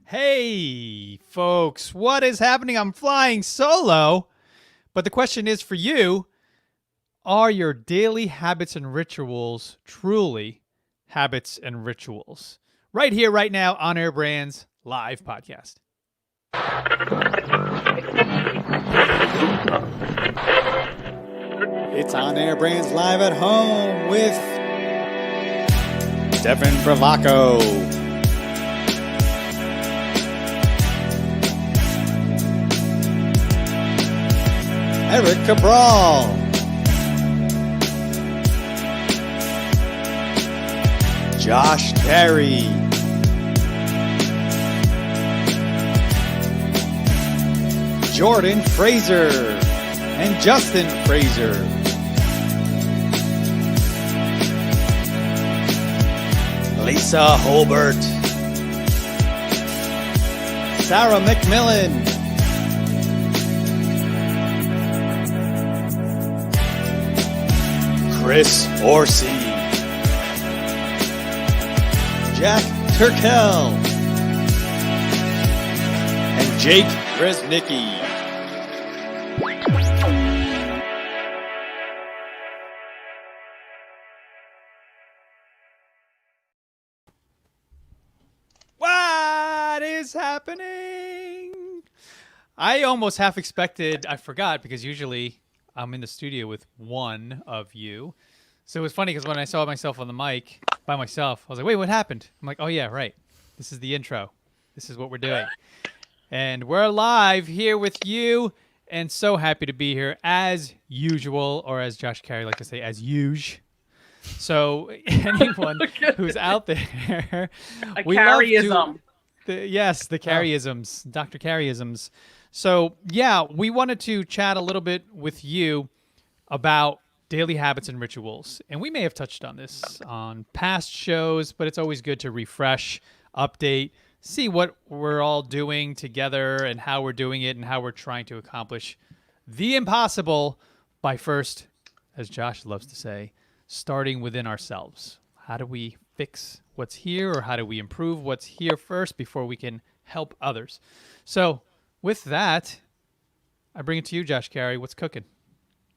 Hey, folks, what is happening? I'm flying solo. But the question is for you, are your daily habits and rituals truly habits and rituals? Right here, right now, On Air Brands live podcast. It's On Air Brands live at home with Devin Bravaco. Eric Cabral. Josh Carey. Jordan Fraser and Justin Fraser. Lisa Holbert. Sarah McMillan. Chris Orsi, Jack Turkel, and Jake Resnicki. What is happening? I almost half expected, I forgot because usually I'm in the studio with one of you. So it was funny because when I saw myself on the mic by myself, I was like, wait, what happened? I'm like, oh, yeah, right. This is the intro. This is what we're doing. And we're live here with you and so happy to be here as usual, or as Josh Carey like to say, as usual. So anyone who's out there, we carryism. Yes, the carryisms, Dr. Carryisms. So, yeah, we wanted to chat a little bit with you about daily habits and rituals. And we may have touched on this on past shows, but it's always good to refresh, update, see what we're all doing together and how we're doing it and how we're trying to accomplish the impossible by first, as Josh loves to say, starting within ourselves. How do we fix what's here, or how do we improve what's here first before we can help others? So, with that, I bring it to you, Josh Carey. What's cooking?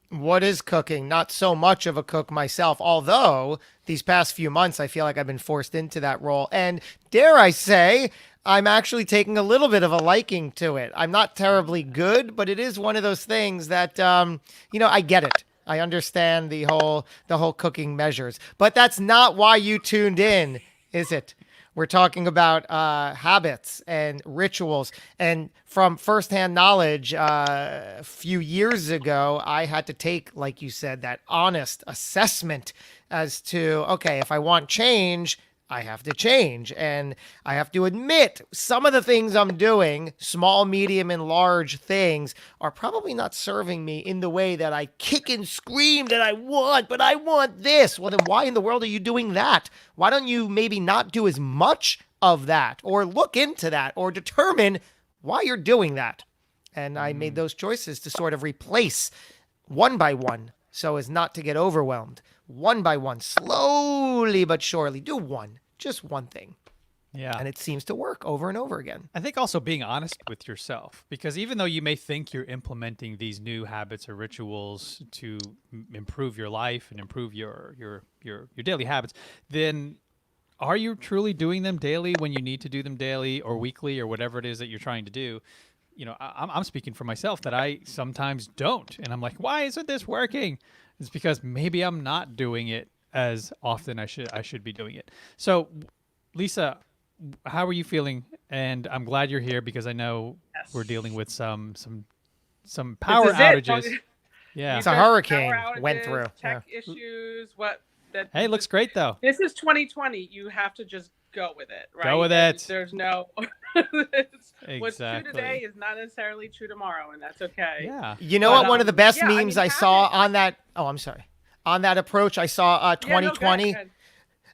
What is cooking? Not so much of a cook myself, although these past few months I feel like I've been forced into that role. And dare I say, I'm actually taking a little bit of a liking to it. I'm not terribly good, but it is one of those things that, I get it. I understand the whole cooking measures. But that's not why you tuned in, is it? We're talking about habits and rituals. And from firsthand knowledge, a few years ago, I had to take, like you said, that honest assessment as to, okay, if I want change, I have to change. And I have to admit, some of the things I'm doing, small, medium, and large things, are probably not serving me in the way that I kick and scream that I want, but I want this. Well, then why in the world are you doing that? Why don't you maybe not do as much of that, or look into that, or determine why you're doing that? And I made those choices to sort of replace one by one so as not to get overwhelmed. One by one, slowly but surely, do just one thing. Yeah. And it seems to work over and over again. I think also being honest with yourself, because even though you may think you're implementing these new habits or rituals to improve your life and improve your daily habits, then are you truly doing them daily when you need to do them daily or weekly or whatever it is that you're trying to do? You know, I'm speaking for myself that I sometimes don't. And I'm like, why isn't this working? It's because maybe I'm not doing it as often I should be doing it. So, Lisa, how are you feeling? And I'm glad you're here because I know we're dealing with some power outages. Yeah, it's a hurricane went through. Tech issues. Hey, it looks great though. This is 2020. You have to just go with it, right? Go with it. There's no. Exactly. What's true today is not necessarily true tomorrow, and that's okay. Yeah. You know what? One of the best memes I saw on that. Oh, I'm sorry. On that approach, I saw 2020. Yeah, no, go ahead.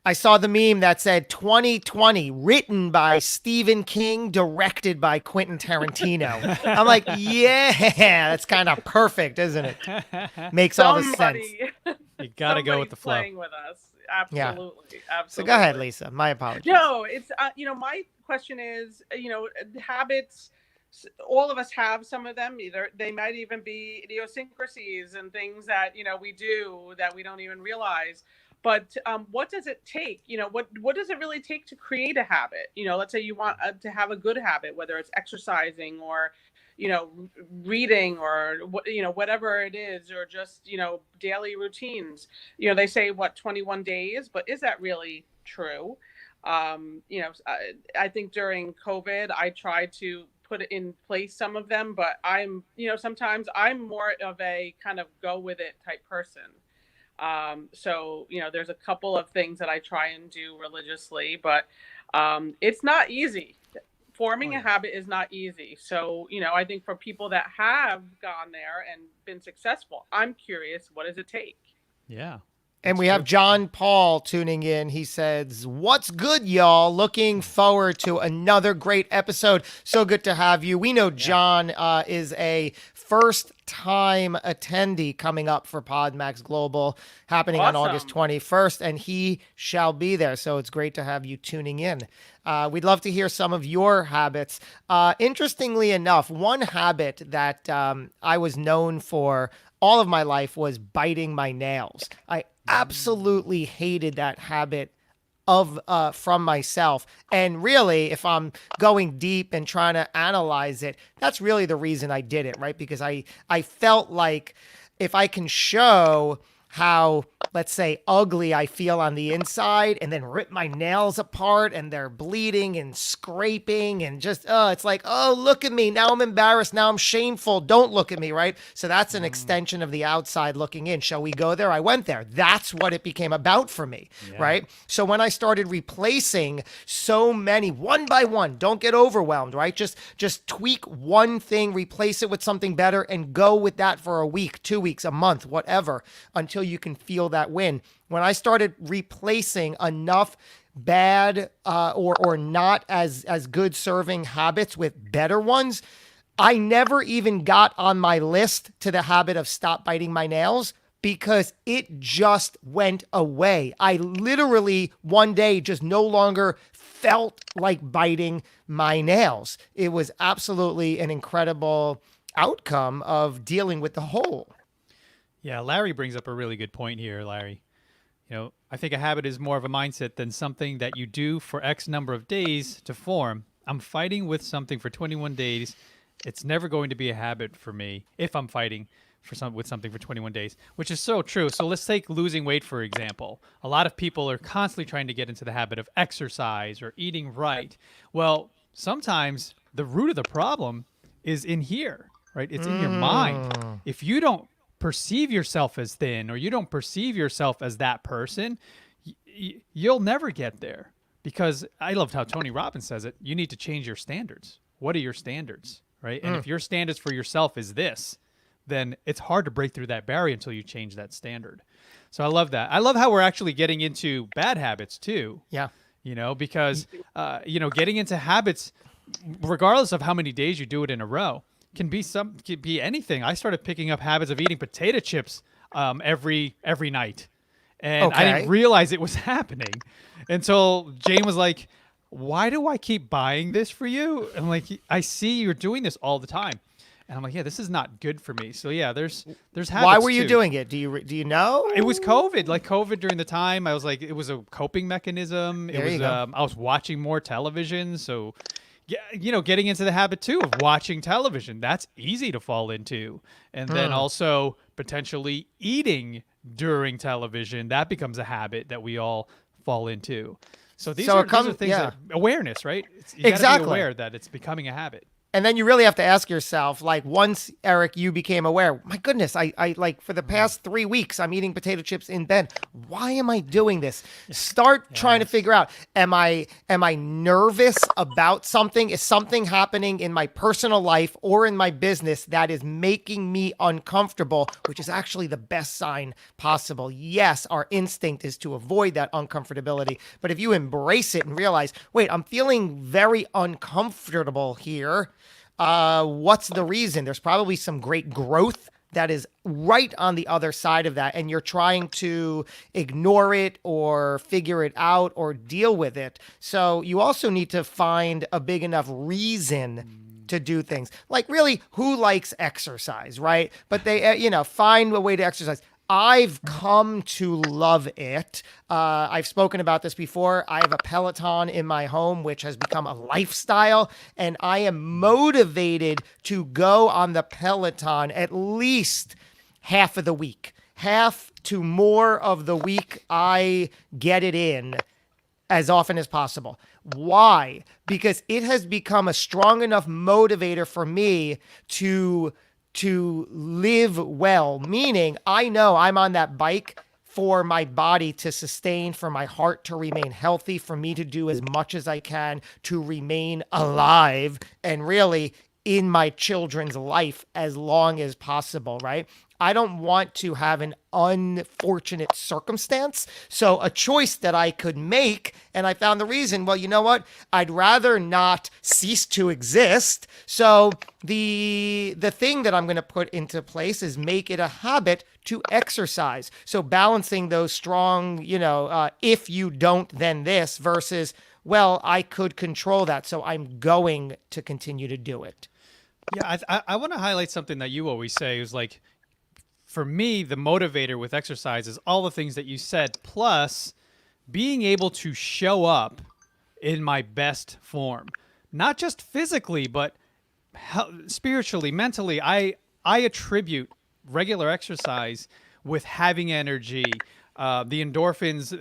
I saw the meme that said 2020, written by Stephen King, directed by Quentin Tarantino. I'm like, yeah, that's kind of perfect, isn't it? Makes all the sense. You got to go with the flow. Playing with us. Yeah. Absolutely. So go ahead, Absolutely. Lisa. My apologies. No, it's my question is, habits. All of us have some of them. Either they might even be idiosyncrasies and things that we do that we don't even realize. But what does it take? What does it really take to create a habit? Let's say you want to have a good habit, whether it's exercising or reading or whatever it is, or just daily routines. They say what 21 days, but is that really true? I think during COVID, I tried to put in place some of them, but sometimes I'm more of a kind of go with it type person. So, there's a couple of things that I try and do religiously, but it's not easy. Forming a habit is not easy. So, I think for people that have gone there and been successful, I'm curious, what does it take? Yeah. And we have John Paul tuning in. He says, "What's good, y'all? Looking forward to another great episode. So good to have you." We know John is a first-time attendee coming up for PodMax Global, happening on Awesome. August 21st, and he shall be there. So it's great to have you tuning in. We'd love to hear some of your habits. Interestingly enough, one habit that I was known for all of my life was biting my nails. I absolutely hated that habit of from myself. And really, if I'm going deep and trying to analyze it, that's really the reason I did it, right? Because I felt like if I can show how, let's say, ugly I feel on the inside and then rip my nails apart and they're bleeding and scraping and just, it's like, oh, look at me. Now I'm embarrassed. Now I'm shameful. Don't look at me, right? So that's an extension of the outside looking in. Shall we go there? I went there. That's what it became about for me, right? So when I started replacing so many one by one, don't get overwhelmed, right? Just tweak one thing, replace it with something better, and go with that for a week, 2 weeks, a month, whatever, until you can feel that win. When I started replacing enough bad or not as good serving habits with better ones, I never even got on my list to the habit of stop biting my nails because it just went away. I literally one day just no longer felt like biting my nails. It was absolutely an incredible outcome of dealing with the hole. Yeah, Larry brings up a really good point here, Larry. I think a habit is more of a mindset than something that you do for X number of days to form. I'm fighting with something for 21 days. It's never going to be a habit for me if I'm fighting with something for 21 days, which is so true. So let's take losing weight, for example. A lot of people are constantly trying to get into the habit of exercise or eating right. Well, sometimes the root of the problem is in here, right? It's in your mind. If you don't perceive yourself as thin or you don't perceive yourself as that person, you'll never get there. Because I loved how Tony Robbins says it. You need to change your standards. What are your standards, right? And if your standards for yourself is this, then it's hard to break through that barrier until you change that standard. So I love that. I love how we're actually getting into bad habits too. Yeah. Because getting into habits, regardless of how many days you do it in a row, can be anything. I started picking up habits of eating potato chips every night, and I didn't realize it was happening until Jane was like, "Why do I keep buying this for you?" And I'm like, "I see you're doing this all the time," and I'm like, "Yeah, this is not good for me." So yeah, there's habits. Why were you too. doing it? Do you know? It was COVID. Like COVID during the time, I was like, it was a coping mechanism. There you go. I was watching more television, so. Yeah, getting into the habit too of watching television. That's easy to fall into. And then also potentially eating during television. That becomes a habit that we all fall into. So these are things that awareness, right? You gotta be aware that it's becoming a habit. And then you really have to ask yourself, like, once, Eric, you became aware, my goodness, I like for the past 3 weeks, I'm eating potato chips in bed. Why am I doing this? Start trying to figure out, am I nervous about something? Is something happening in my personal life or in my business that is making me uncomfortable, which is actually the best sign possible. Yes, our instinct is to avoid that uncomfortability. But if you embrace it and realize, wait, I'm feeling very uncomfortable here. What's the reason? There's probably some great growth that is right on the other side of that, and you're trying to ignore it or figure it out or deal with it. So you also need to find a big enough reason to do things. Like, really, who likes exercise, right? But they, find a way to exercise. I've come to love it. I've spoken about this before. I have a Peloton in my home, which has become a lifestyle, and I am motivated to go on the Peloton at least half of the week. Half to more of the week, I get it in as often as possible. Why? Because it has become a strong enough motivator for me to live well, meaning I know I'm on that bike for my body to sustain, for my heart to remain healthy, for me to do as much as I can to remain alive and really in my children's life as long as possible, right? I don't want to have an unfortunate circumstance. So a choice that I could make, and I found the reason, well, you know what? I'd rather not cease to exist. So the thing that I'm going to put into place is make it a habit to exercise. So balancing those strong, if you don't, then this versus, well, I could control that. So I'm going to continue to do it. Yeah, I want to highlight something that you always say is like, for me, the motivator with exercise is all the things that you said, plus being able to show up in my best form, not just physically, but spiritually, mentally. I attribute regular exercise with having energy, the endorphins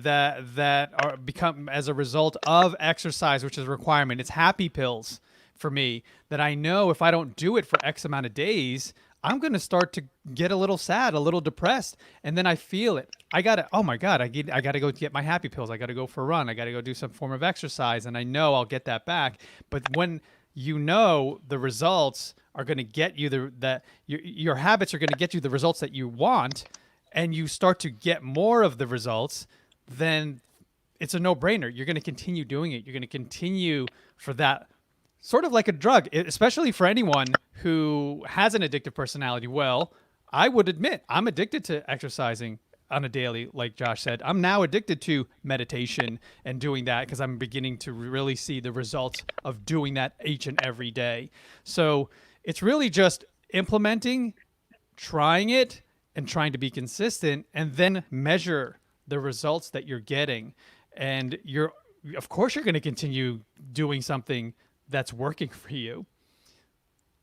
that are become as a result of exercise, which is a requirement. It's happy pills for me that I know if I don't do it for X amount of days, I'm going to start to get a little sad, a little depressed. And then I feel it. Oh my God, I got to go get my happy pills. I got to go for a run. I got to go do some form of exercise. And I know I'll get that back. But when the results are going to get you your habits are going to get you the results that you want, and you start to get more of the results, then it's a no-brainer. You're going to continue doing it. You're going to continue for that. Sort of like a drug, especially for anyone who has an addictive personality. Well, I would admit I'm addicted to exercising on a daily, like Josh said. I'm now addicted to meditation and doing that because I'm beginning to really see the results of doing that each and every day. So it's really just implementing, trying it, and trying to be consistent, and then measure the results that you're getting. And of course, you're going to continue doing something that's working for you.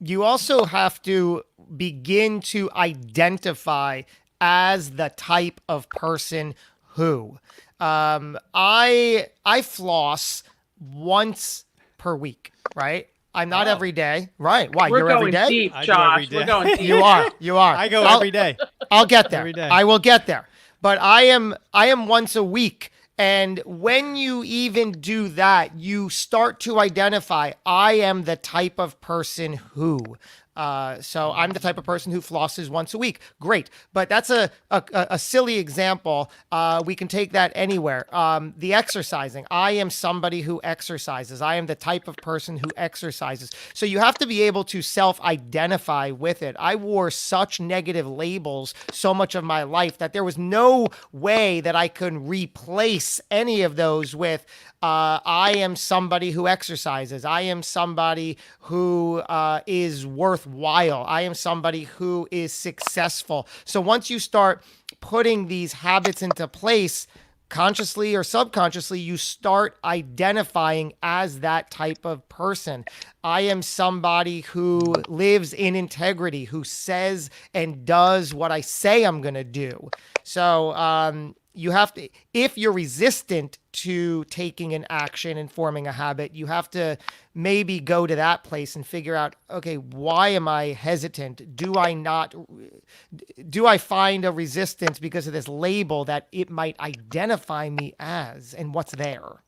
You also have to begin to identify as the type of person who I floss once per week, right? I'm not every day, right? Why? We're You're going every day? deep, I do Josh. every day. We're going deep. You are. I go every day. I'll get there. Every day. I will get there. But I am once a week. And when you even do that, you start to identify, I am the type of person who. So I'm the type of person who flosses once a week. Great. But that's a silly example. We can take that anywhere. The exercising. I am somebody who exercises. I am the type of person who exercises. So you have to be able to self-identify with it. I wore such negative labels so much of my life that there was no way that I could replace any of those with I am somebody who exercises. I am somebody who is worthwhile. I am somebody who is successful. So once you start putting these habits into place, consciously or subconsciously, you start identifying as that type of person. I am somebody who lives in integrity, who says and does what I say I'm going to do. So you have to, if you're resistant to taking an action and forming a habit, you have to maybe go to that place and figure out, okay, why am I hesitant? Do I find a resistance because of this label that it might identify me as, and what's there?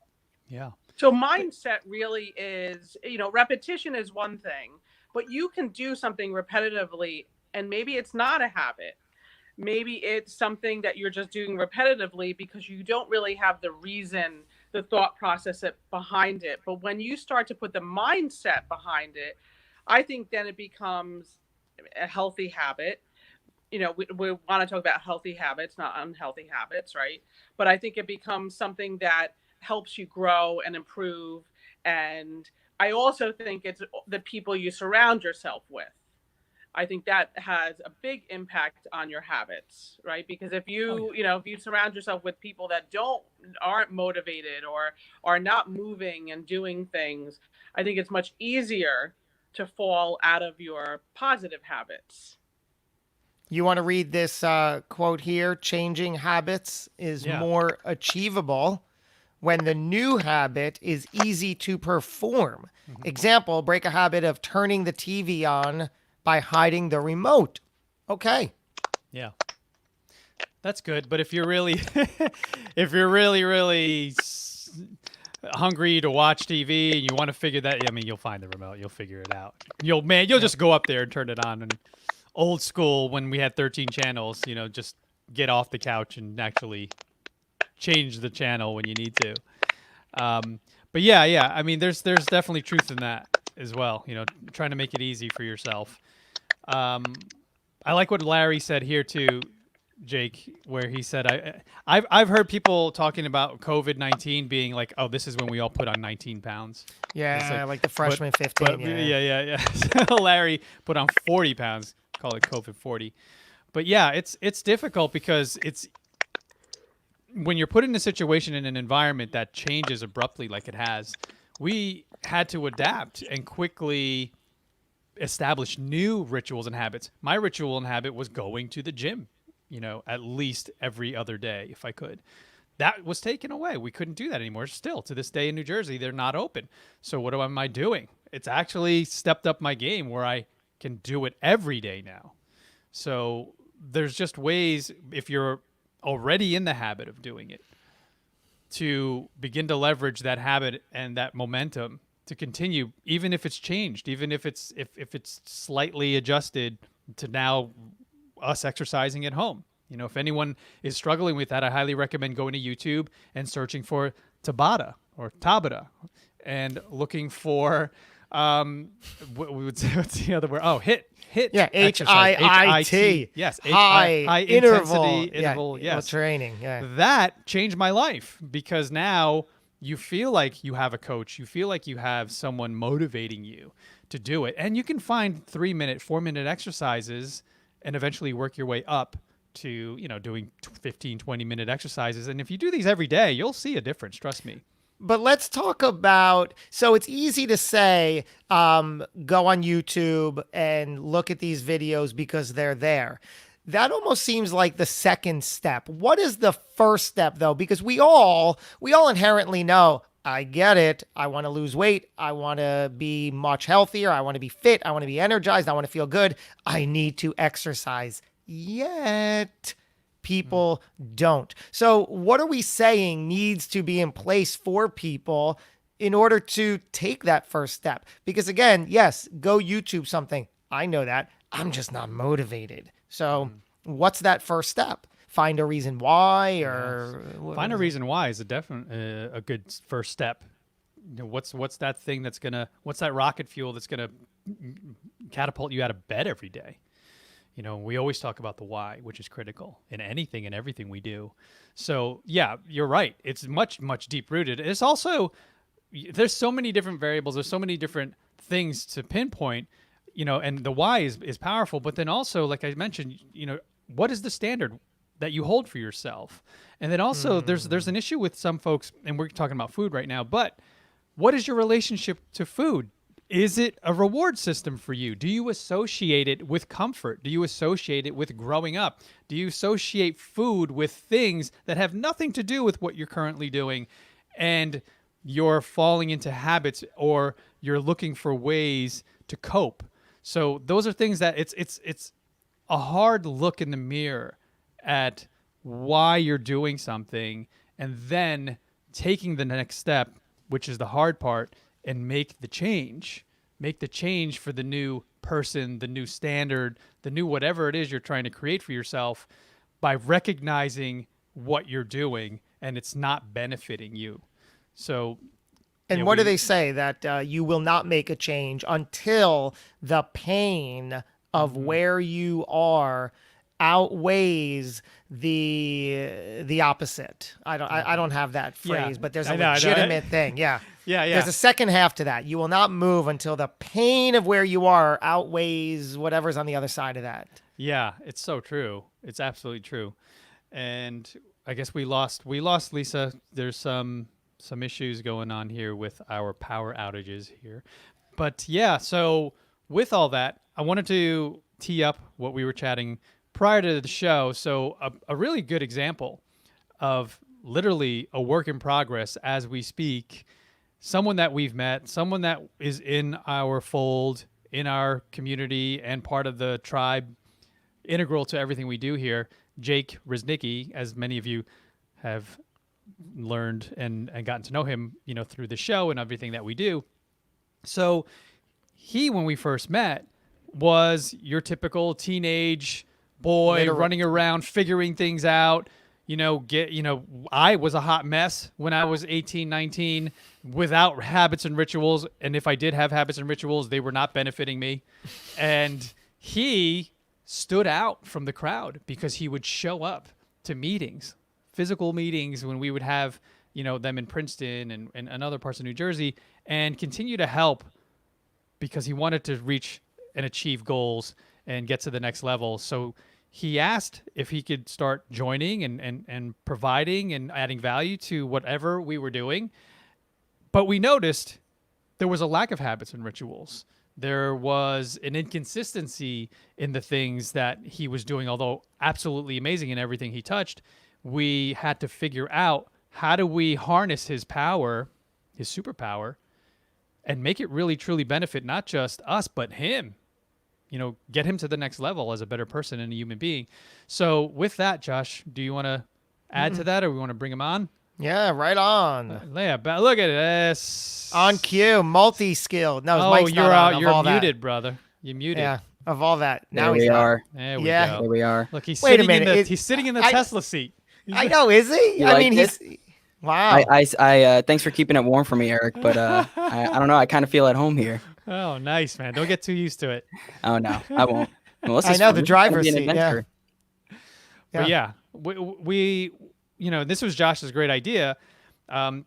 Yeah. So mindset really is, repetition is one thing, but you can do something repetitively and maybe it's not a habit. Maybe it's something that you're just doing repetitively because you don't really have the reason, the thought process behind it. But when you start to put the mindset behind it, I think then it becomes a healthy habit. we want to talk about healthy habits, not unhealthy habits, right? But I think it becomes something that helps you grow and improve. And I also think it's the people you surround yourself with. I think that has a big impact on your habits, right? Because if Oh yeah. if you surround yourself with people that aren't motivated or are not moving and doing things, I think it's much easier to fall out of your positive habits. You want to read this quote here? Changing habits is Yeah. more achievable when the new habit is easy to perform. Example, break a habit of turning the TV on by hiding the remote. Okay. Yeah. That's good. But if you're really, if you're really hungry to watch TV and you want to figure that, I mean, you'll find the remote. You'll figure it out. You'll just go up there and turn it on. And old school, when we had 13 channels, just get off the couch and actually change the channel when you need to. But yeah. I mean, there's definitely truth in that as well. Trying to make it easy for yourself. I like what Larry said here too, Jake, where he said, I've heard people talking about COVID-19 being like, oh, this is when we all put on 19 pounds. Yeah, It's like the freshman 15. But Yeah. yeah. So Larry put on 40 pounds, call it COVID 40. But yeah, it's difficult because it's when you're put in a situation in an environment that changes abruptly like it has. We had to adapt and quickly establish new rituals and habits. My ritual and habit was going to the gym, at least every other day if I could. That was taken away. We couldn't do that anymore. Still, to this day in New Jersey, they're not open. So what am I doing? It's actually stepped up my game where I can do it every day now. So there's just ways, if you're already in the habit of doing it, to begin to leverage that habit and that momentum to continue, even if it's changed, even if it's slightly adjusted to now us exercising at home. If anyone is struggling with that, I highly recommend going to YouTube and searching for Tabata or Tabata and looking for what's the other word? Oh, HIIT. Yeah, exercise. HIIT. Yes, high intensity interval. interval. Yeah, Yes, training. Yeah. that changed my life because now you feel like you have a coach. You feel like you have someone motivating you to do it. And you can find 3-minute, 4-minute exercises and eventually work your way up to, doing 15, 20-minute exercises. And if you do these every day, you'll see a difference. Trust me. But let's talk about, so it's easy to say, go on YouTube and look at these videos because they're there. That almost seems like the second step. What is the first step though? Because we all inherently know, I get it. I want to lose weight. I want to be much healthier. I want to be fit. I want to be energized. I want to feel good. I need to exercise. Yet people don't. So what are we saying needs to be in place for people in order to take that first step? Because again, yes, go YouTube something. I know that. I'm just not motivated. So what's that first step? Find a reason why, or Find a reason why is a good first step. What's that thing what's that rocket fuel that's gonna catapult you out of bed every day? We always talk about the why, which is critical in anything and everything we do. So yeah, you're right. It's much, much deep rooted. It's also, there's so many different variables. There's so many different things to pinpoint, and the why is powerful. But then also, like I mentioned, what is the standard that you hold for yourself? And then also there's an issue with some folks, and we're talking about food right now, but what is your relationship to food? Is it a reward system for you? Do you associate it with comfort? Do you associate it with growing up? Do you associate food with things that have nothing to do with what you're currently doing, and you're falling into habits, or you're looking for ways to cope? So those are things that it's a hard look in the mirror at why you're doing something, and then taking the next step, which is the hard part, and make the change for the new person, the new standard, the new whatever it is you're trying to create for yourself, by recognizing what you're doing and it's not benefiting you. So, and what do they say? That you will not make a change until the pain of where you are outweighs the opposite. I don't have that Yeah, phrase, but there's a I know. legitimate thing. Yeah. Yeah, yeah. There's a second half to that. You will not move until the pain of where you are outweighs whatever's on the other side of that. Yeah, it's so true. It's absolutely true. And I guess we lost Lisa. There's some issues going on here with our power outages here. But yeah, so with all that, I wanted to tee up what we were chatting prior to the show. So a really good example of literally a work in progress as we speak, someone that we've met, someone that is in our fold, in our community and part of the tribe, integral to everything we do here, Jake Reznicki, as many of you have learned and gotten to know him, through the show and everything that we do. So he, when we first met, was your typical teenage boy running around, figuring things out. I was a hot mess when I was 18, 19 without habits and rituals. And if I did have habits and rituals, they were not benefiting me. And he stood out from the crowd because he would show up to meetings, physical meetings when we would have, them in Princeton and other parts of New Jersey, and continue to help because he wanted to reach and achieve goals and get to the next level. So he asked if he could start joining and providing and adding value to whatever we were doing. But we noticed there was a lack of habits and rituals. There was an inconsistency in the things that he was doing, although absolutely amazing in everything he touched. We had to figure out, how do we harness his power, his superpower, and make it really truly benefit not just us, but him. Get him to the next level as a better person and a human being. So with that, Josh, do you want to add to that, or we want to bring him on? Yeah, right on. Yeah, but look at this. On cue, multi-skilled. No, his Oh, mic's you're not on, out. of You're all that. muted, brother. You're muted. Yeah, of all that. Now There he's we not. are. There we Yeah. go. There we are. Look, he's Wait a sitting in minute, he's sitting in the I- Tesla seat. I know, is he? You I like mean, this? he's wow. I thanks for keeping it warm for me, Eric. But I don't know. I kind of feel at home here. Oh, nice, man. Don't get too used to it. Oh no, I won't. Well, this I is know, fun. the This is gonna driver's be an seat, yeah. adventure. But yeah, we this was Josh's great idea,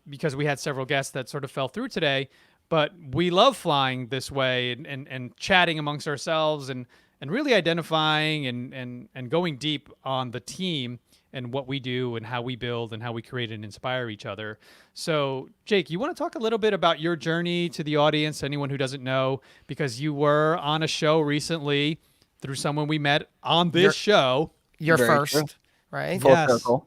because we had several guests that sort of fell through today. But we love flying this way and chatting amongst ourselves and really identifying and going deep on the team and what we do and how we build and how we create and inspire each other. So, Jake, you want to talk a little bit about your journey to the audience, anyone who doesn't know, because you were on a show recently through someone we met on this show. You're Very first, true. right? Full Yes. circle.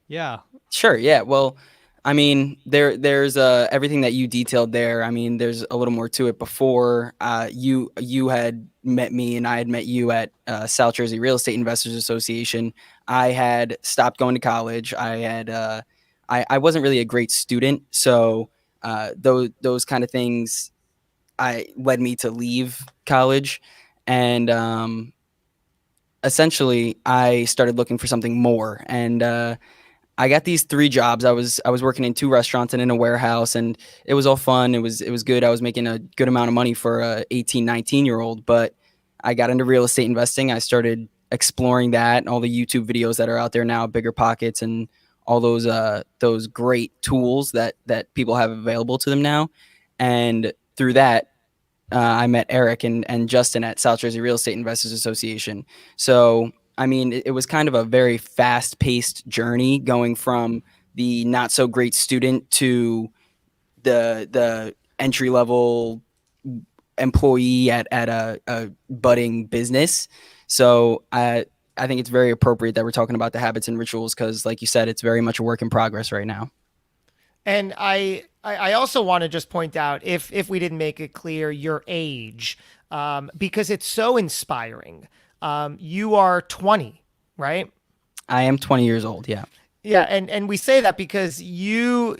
Yeah. Sure. Yeah. Well, I mean, there's everything that you detailed there. I mean, there's a little more to it. Before you had met me and I had met you at South Jersey Real Estate Investors Association. I had stopped going to college. I had I wasn't really a great student, so those kind of things led me to leave college, and essentially I started looking for something more. And I got these 3 jobs. I was working in 2 restaurants and in a warehouse, and it was all fun. It was good. I was making a good amount of money for a 18, 19-year-old, but I got into real estate investing. I started exploring that and all the YouTube videos that are out there now, Bigger Pockets and all those great tools that people have available to them now. And through that, I met Eric and Justin at South Jersey Real Estate Investors Association. So I mean, it was kind of a very fast-paced journey, going from the not so great student to the entry-level employee at a budding business. So I think it's very appropriate that we're talking about the habits and rituals, because, like you said, it's very much a work in progress right now. And I also want to just point out, if we didn't make it clear, your age, because it's so inspiring. You are 20, right? I am 20 years old. Yeah. Yeah, and we say that because you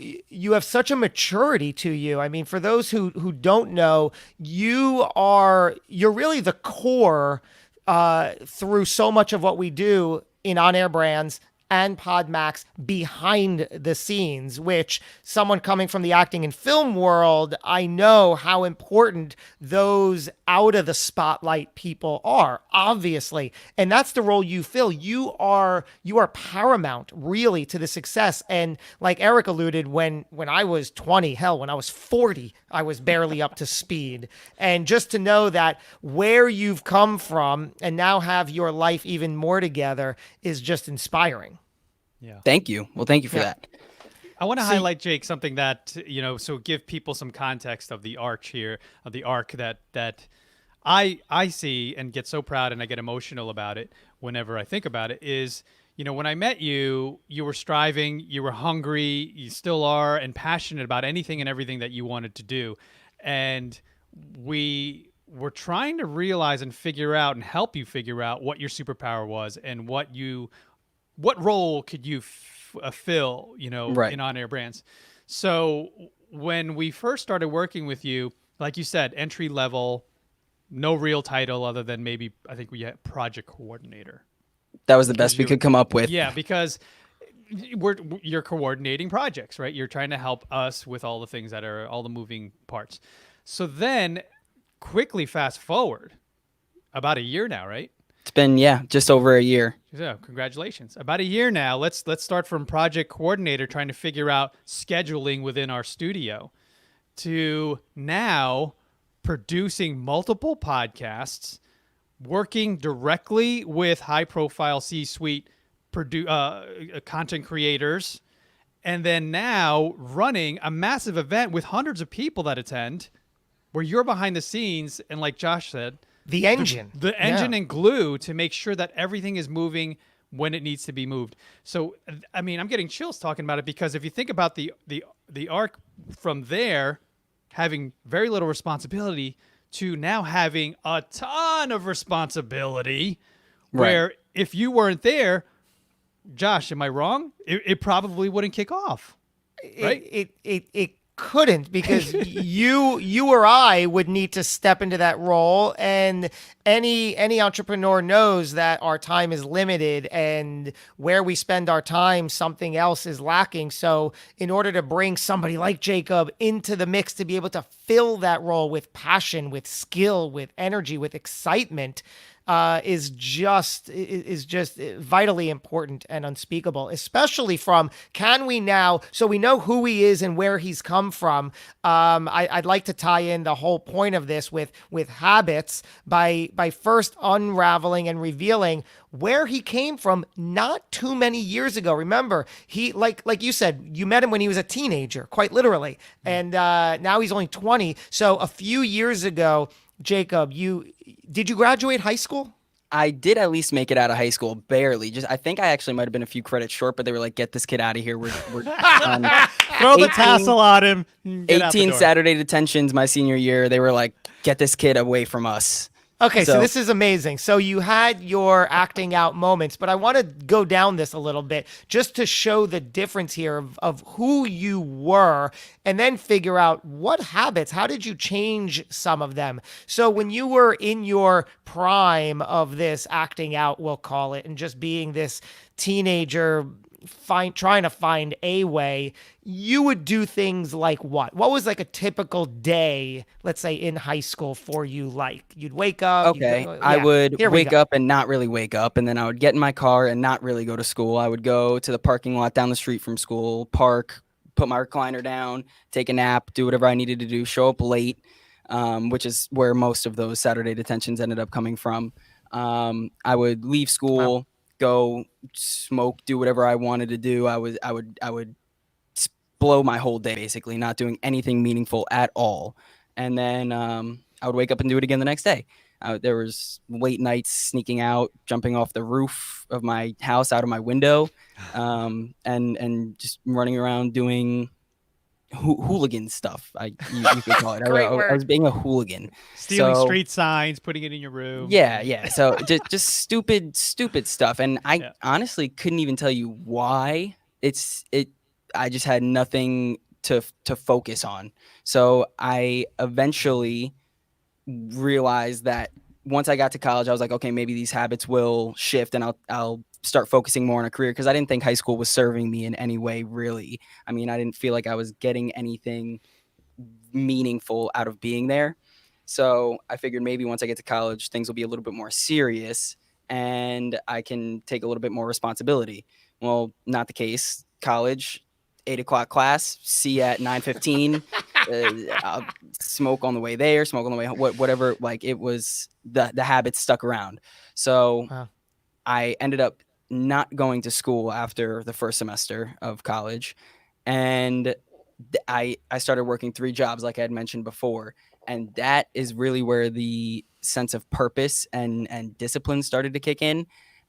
have such a maturity to you. I mean, for those who don't know, you're really the core through so much of what we do in On Air Brands and Podmax behind the scenes, which someone coming from the acting and film world, I know how important those out of the spotlight people are, obviously. And that's the role you fill. You are paramount really to the success. And like Eric alluded, when I was 20, hell, when I was 40, I was barely up to speed. And just to know that where you've come from and now have your life even more together is just inspiring. Yeah. Thank you. Well, thank you for that. I want to highlight, Jake, something that, so give people some context of the arc here, of the arc that I see and get so proud and I get emotional about it whenever I think about it is, when I met you, you were striving, you were hungry, you still are, and passionate about anything and everything that you wanted to do. And we were trying to realize and figure out and help you figure out what your superpower was and what role could you fill, Right. in on-air brands. So when we first started working with you, like you said, entry level, no real title other than maybe, I think we had project coordinator. That was the best we could come up with. Yeah, because you're coordinating projects, right? You're trying to help us with all the things that are all the moving parts. So then quickly fast forward about a year now, right? It's been, just over a year. Yeah, congratulations. About a year now. Let's start from project coordinator, trying to figure out scheduling within our studio, to now producing multiple podcasts, working directly with high-profile C-suite content creators, and then now running a massive event with hundreds of people that attend, where you're behind the scenes, and like Josh said, The engine. the engine and glue to make sure that everything is moving when it needs to be moved. So, I mean, I'm getting chills talking about it, because if you think about the arc from there, having very little responsibility to now having a ton of responsibility, where if you weren't there, Josh, am I wrong? It probably wouldn't kick off, right? It couldn't, because you or I would need to step into that role, and any entrepreneur knows that our time is limited, and where we spend our time, something else is lacking. So in order to bring somebody like Jacob into the mix to be able to fill that role with passion, with skill, with energy, with excitement, is just vitally important and unspeakable, especially from, can we now, so we know who he is and where he's come from. I'd like to tie in the whole point of this with habits by first unraveling and revealing where he came from not too many years ago. Remember, he, like you said, you met him when he was a teenager, quite literally. And now he's only 20. So a few years ago, Jacob, did you graduate high school? I did at least make it out of high school, barely. I think I actually might have been a few credits short, but they were like, "Get this kid out of here. We're Throw the 18 tassel on him. Get out the 18 door. Saturday detentions my senior year. They were like, "Get this kid away from us." Okay, so So- this is amazing. So you had your acting out moments, but I want to go down this a little bit just to show the difference here of who you were, and then figure out what habits, how did you change some of them? So when you were in your prime of this acting out, we'll call it, and just being this teenager trying to find a way, you would do things like what? What was like a typical day, let's say in high school for you? Like you'd wake up. Okay, I would wake up and not really wake up, and then I would get in my car and not really go to school. I would go to the parking lot down the street from school, park, put my recliner down, take a nap, do whatever I needed to do, show up late, which is where most of those Saturday detentions ended up coming from. I would leave school, go smoke, do whatever I wanted to do. I would blow my whole day, basically not doing anything meaningful at all. And then I would wake up and do it again the next day. There was late nights sneaking out, jumping off the roof of my house out of my window, and just running around doing hooligan stuff. You could call it. I was being a hooligan, Stealing street signs, putting it in your room. Yeah. So just stupid stuff, and I honestly couldn't even tell you why. I just had nothing to focus on. So I eventually realized that once I got to college, I was like, okay, maybe these habits will shift, and I'll start focusing more on a career because I didn't think high school was serving me in any way, really. I mean, I didn't feel like I was getting anything meaningful out of being there. So I figured maybe once I get to college, things will be a little bit more serious and I can take a little bit more responsibility. Well, not the case. College, 8 o'clock class, see you at 9:15. I'll smoke on the way there, smoke on the way home, whatever. Like it was the habits stuck around. So Wow. I ended up not going to school after the first semester of college, and I started working 3 jobs, like I had mentioned before, and that is really where the sense of purpose and discipline started to kick in.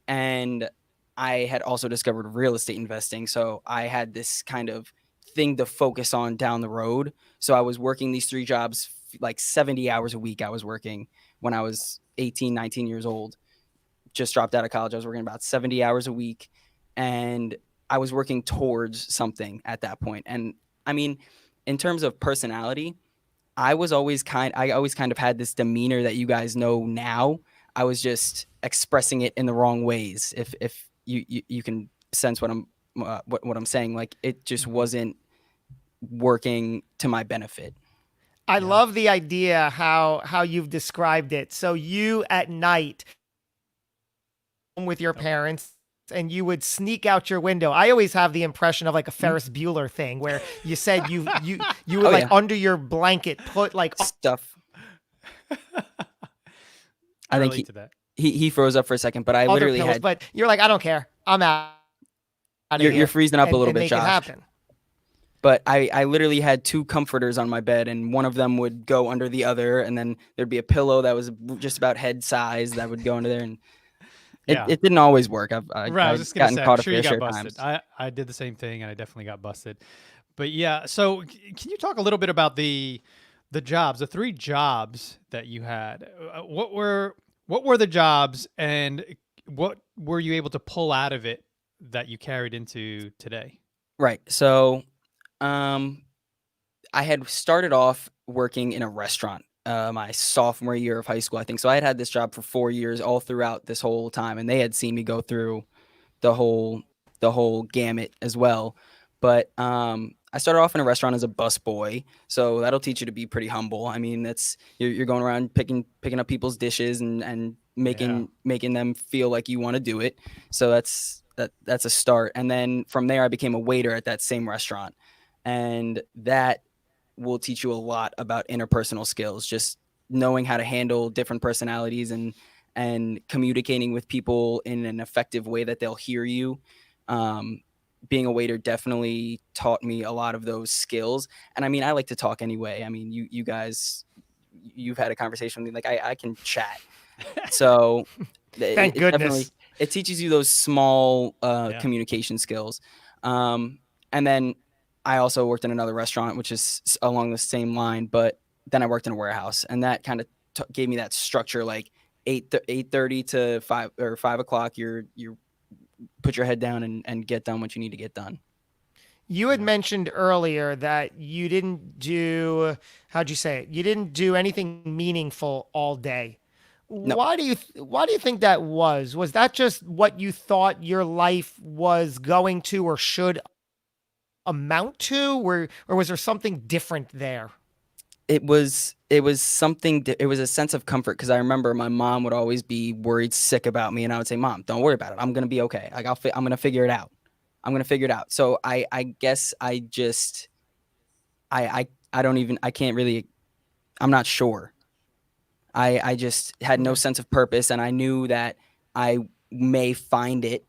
And I had also discovered real estate investing, so I had this kind of thing to focus on down the road. So I was working these 3 jobs, like 70 hours a week. I was working when I was 18, 19 years old, just dropped out of college. I was working about 70 hours a week, and I was working towards something at that point. And I mean, in terms of personality, I always kind of had this demeanor that you guys know now. I was just expressing it in the wrong ways. If you can sense what I'm saying, like it just wasn't working to my benefit. I love the idea how you've described it. So you at night with your parents and you would sneak out your window. I always have the impression of like a Ferris Bueller thing where you said you would Oh, like yeah. under your blanket put like Stuff. I I think relate to that. he froze up for a second, but I other literally pillows, had but you're like, I don't care. I'm out. you're freezing up a little bit, make it Josh. happen. But I literally had 2 comforters on my bed, and one of them would go under the other, and then there'd be a pillow that was just about head size that would go under there, and Yeah. it didn't always work. Right, I I've was just gonna gotten say, I'm caught a sure fair you got share busted. times. I did the same thing, and I definitely got busted. But yeah, so can you talk a little bit about the jobs, the 3 jobs that you had? What were the jobs, and what were you able to pull out of it that you carried into today? Right. So, I had started off working in a restaurant my sophomore year of high school, I think. So I had this job for 4 years, all throughout this whole time, and they had seen me go through the whole gamut as well. But I started off in a restaurant as a busboy, so that'll teach you to be pretty humble. I mean, that's you're going around picking up people's dishes and making them feel like you want to do it. So that's a start. And then from there, I became a waiter at that same restaurant, and that will teach you a lot about interpersonal skills, just knowing how to handle different personalities and communicating with people in an effective way that they'll hear you. Being a waiter definitely taught me a lot of those skills. And I mean, I like to talk anyway. I mean, you guys, you've had a conversation with me. Like I can chat. So Thank it goodness. definitely, it teaches you those small Yeah. communication skills. And then I also worked in another restaurant, which is along the same line, but then I worked in a warehouse, and that kind of gave me that structure, like 8:30 to 5 o'clock. You put your head down and get done what you need to get done. You had mentioned earlier that you didn't do, how'd you say it? You didn't do anything meaningful all day. No. Why do you think that was? Was that just what you thought your life was going to or should amount to, or was there something different there? It was something. It was a sense of comfort because I remember my mom would always be worried sick about me, and I would say, "Mom, don't worry about it. I'm gonna be okay. Like I'm gonna figure it out. I'm gonna figure it out." So I guess I just I don't even I can't really I'm not sure. I just had no sense of purpose, and I knew that I may find it.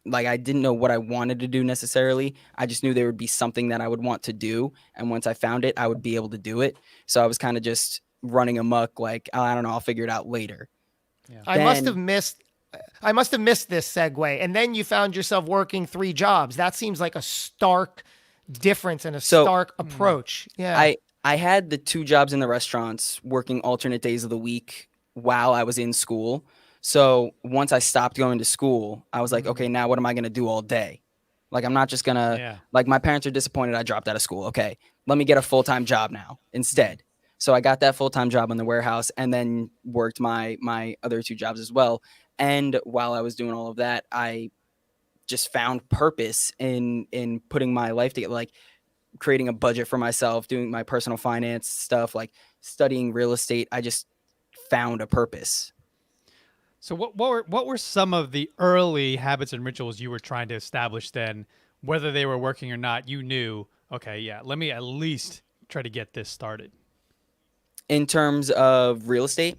Like I didn't know what I wanted to do necessarily. I just knew there would be something that I would want to do, and once I found it, I would be able to do it. So I was kind of just running amok, like, oh, I don't know, I'll figure it out later. I must Then- have missed this segue. And then you found yourself working 3 jobs. That seems like a stark difference and a So- stark approach. Yeah. I had the 2 jobs in the restaurants, working alternate days of the week while I was in school. So once I stopped going to school, I was like, okay, now what am I going to do all day? Like, I'm not just going to, like, my parents are disappointed I dropped out of school. Okay, let me get a full-time job now instead. So I got that full-time job in the warehouse and then worked my other 2 jobs as well. And while I was doing all of that, I just found purpose in putting my life together, like creating a budget for myself, doing my personal finance stuff, like studying real estate. I just found a purpose. So what were some of the early habits and rituals you were trying to establish then, whether they were working or not? You knew, okay, yeah, let me at least try to get this started. In terms of real estate,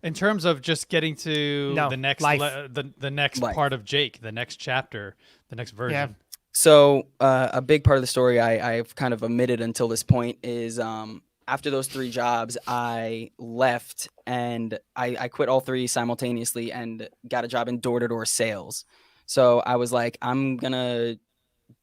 In terms of just getting to No, the next life. the next Life. part of Jake, the next chapter, the next version. so a big part of the story I've kind of omitted until this point is after those 3 jobs, I left and I quit all 3 simultaneously and got a job in door-to-door sales. So I was like, I'm gonna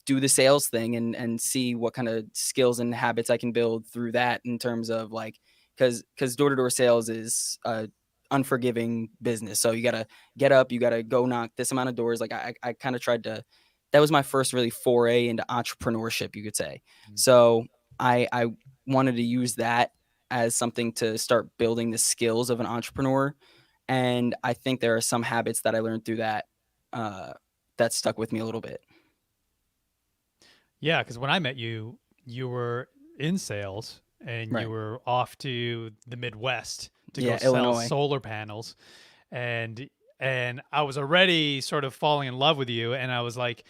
do the sales thing and see what kind of skills and habits I can build through that, in terms of like, because door-to-door sales is a unforgiving business. So you gotta get up, you gotta go knock this amount of doors. Like I kind of tried to, that was my first really foray into entrepreneurship, you could say. So I wanted to use that as something to start building the skills of an entrepreneur. And I think there are some habits that I learned through that that stuck with me a little bit. Yeah, because when I met you, you were in sales and Right. you were off to the Midwest to go Yeah, sell Illinois. solar panels, and I was already sort of falling in love with you, and I was like,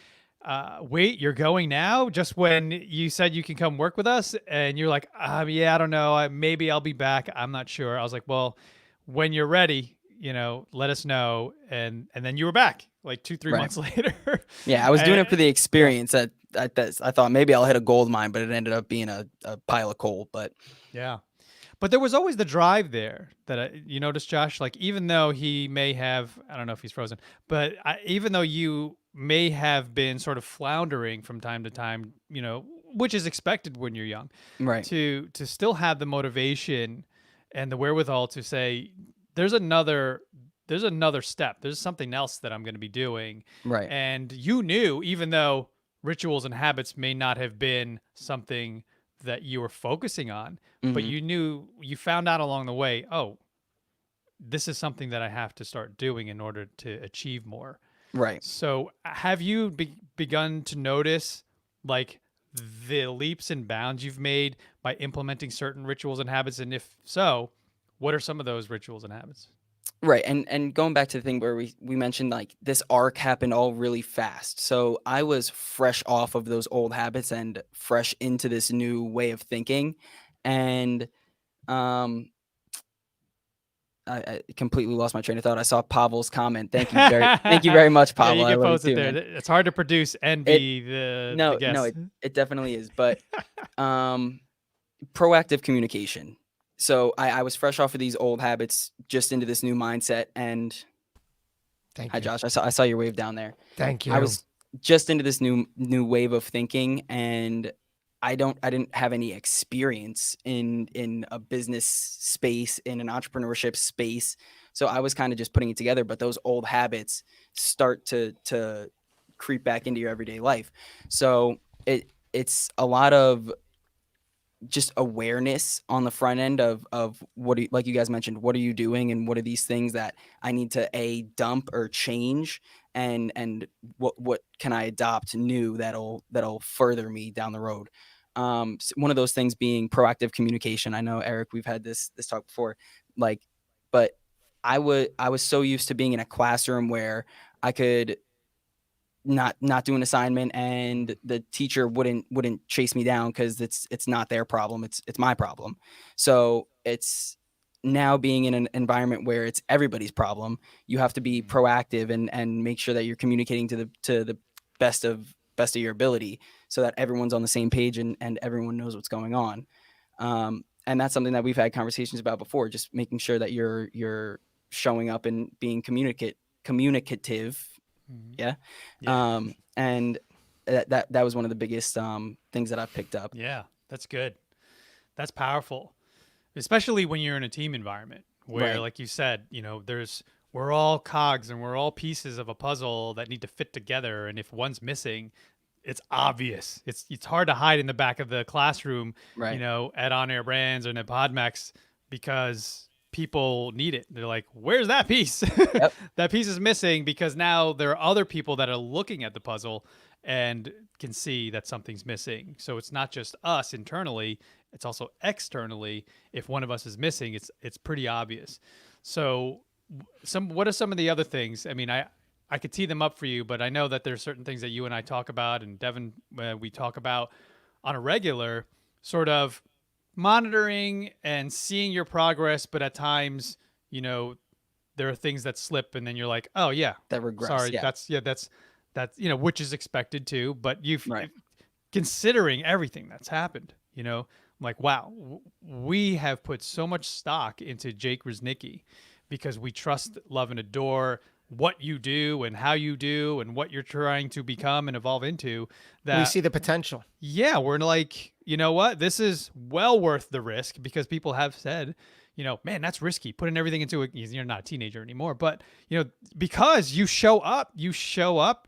"Wait, you're going now?" Just when you said you can come work with us, and you're like, "Yeah, I don't know, maybe I'll be back. I'm not sure." I was like, "Well, when you're ready, let us know." And then you were back like 2, 3 Right. months later. Yeah, I was doing it for And- the experience. That I thought maybe I'll hit a gold mine, but it ended up being a pile of coal. But Yeah. But there was always the drive there that you noticed, Josh. Like, even though he may have, I don't know if he's frozen, but even though you may have been sort of floundering from time to time, which is expected when you're young, right, to still have the motivation and the wherewithal to say, there's another step. There's something else that I'm going to be doing. right, And you knew, even though rituals and habits may not have been something that you were focusing on, but hmm you found out along the way, oh, this is something that I have to start doing in order to achieve more. right. So have you begun to notice like the leaps and bounds you've made by implementing certain rituals and habits? And if so, what are some of those rituals and habits? Right. And going back to the thing where we mentioned like this arc happened all really fast. So I was fresh off of those old habits and fresh into this new way of thinking. And um I completely lost my train of thought. I saw Pavel's comment. Thank you very much, Yeah, Pavel. you I can love post it it too, there. man. It's hard to produce and be the No, guest. it definitely is. But proactive communication. So I was fresh off of these old habits, just into this new mindset. And Thank hi, you. Josh. I saw your wave down there. Thank you. I was just into this new wave of thinking, and I didn't have any experience in a business space, in an entrepreneurship space. So I was kind of just putting it together. But those old habits start to creep back into your everyday life. So it's a lot of just awareness on the front end of what do you, like you guys mentioned, what are you doing and what are these things that I need to dump or change, and what can I adopt new that'll further me down the road. One of those things being proactive communication. I know, Eric, we've had this talk before, like, but I was so used to being in a classroom where I could not do an assignment and the teacher wouldn't chase me down because it's not their problem, it's my problem. So it's now being in an environment where it's everybody's problem. You have to be proactive and make sure that you're communicating to the best of your ability, so that everyone's on the same page and everyone knows what's going on. And that's something that we've had conversations about before, just making sure that you're showing up and being communicative. Mhm. Yeah. Yeah. And that was one of the biggest things that I've picked up. Yeah, that's good. That's powerful, especially when you're in a team environment where, Right. like you said, we're all cogs and we're all pieces of a puzzle that need to fit together. And if one's missing, it's obvious. It's hard to hide in the back of the classroom, Right. at On Air Brands or at Podmax, because people need it. They're like, where's that piece? Yep. That piece is missing, because now there are other people that are looking at the puzzle and can see that something's missing. So it's not just us internally, it's also externally. If one of us is missing, it's pretty obvious. So what are some of the other things? I mean, I could tee them up for you, but I know that there's certain things that you and I talk about, and Devin, we talk about on a regular, sort of monitoring and seeing your progress. But at times, there are things that slip, and then you're like, oh yeah, That regress. sorry, Yeah. that's which is expected too. But Right. considering everything that's happened, I'm like, wow, we have put so much stock into Jake Reznicki because we trust, love, and adore what you do and how you do and what you're trying to become and evolve into. That We see the potential. yeah, we're like, you know what? This is well worth the risk, because people have said, man, that's risky, putting everything into it. You're not a teenager anymore, but because you show up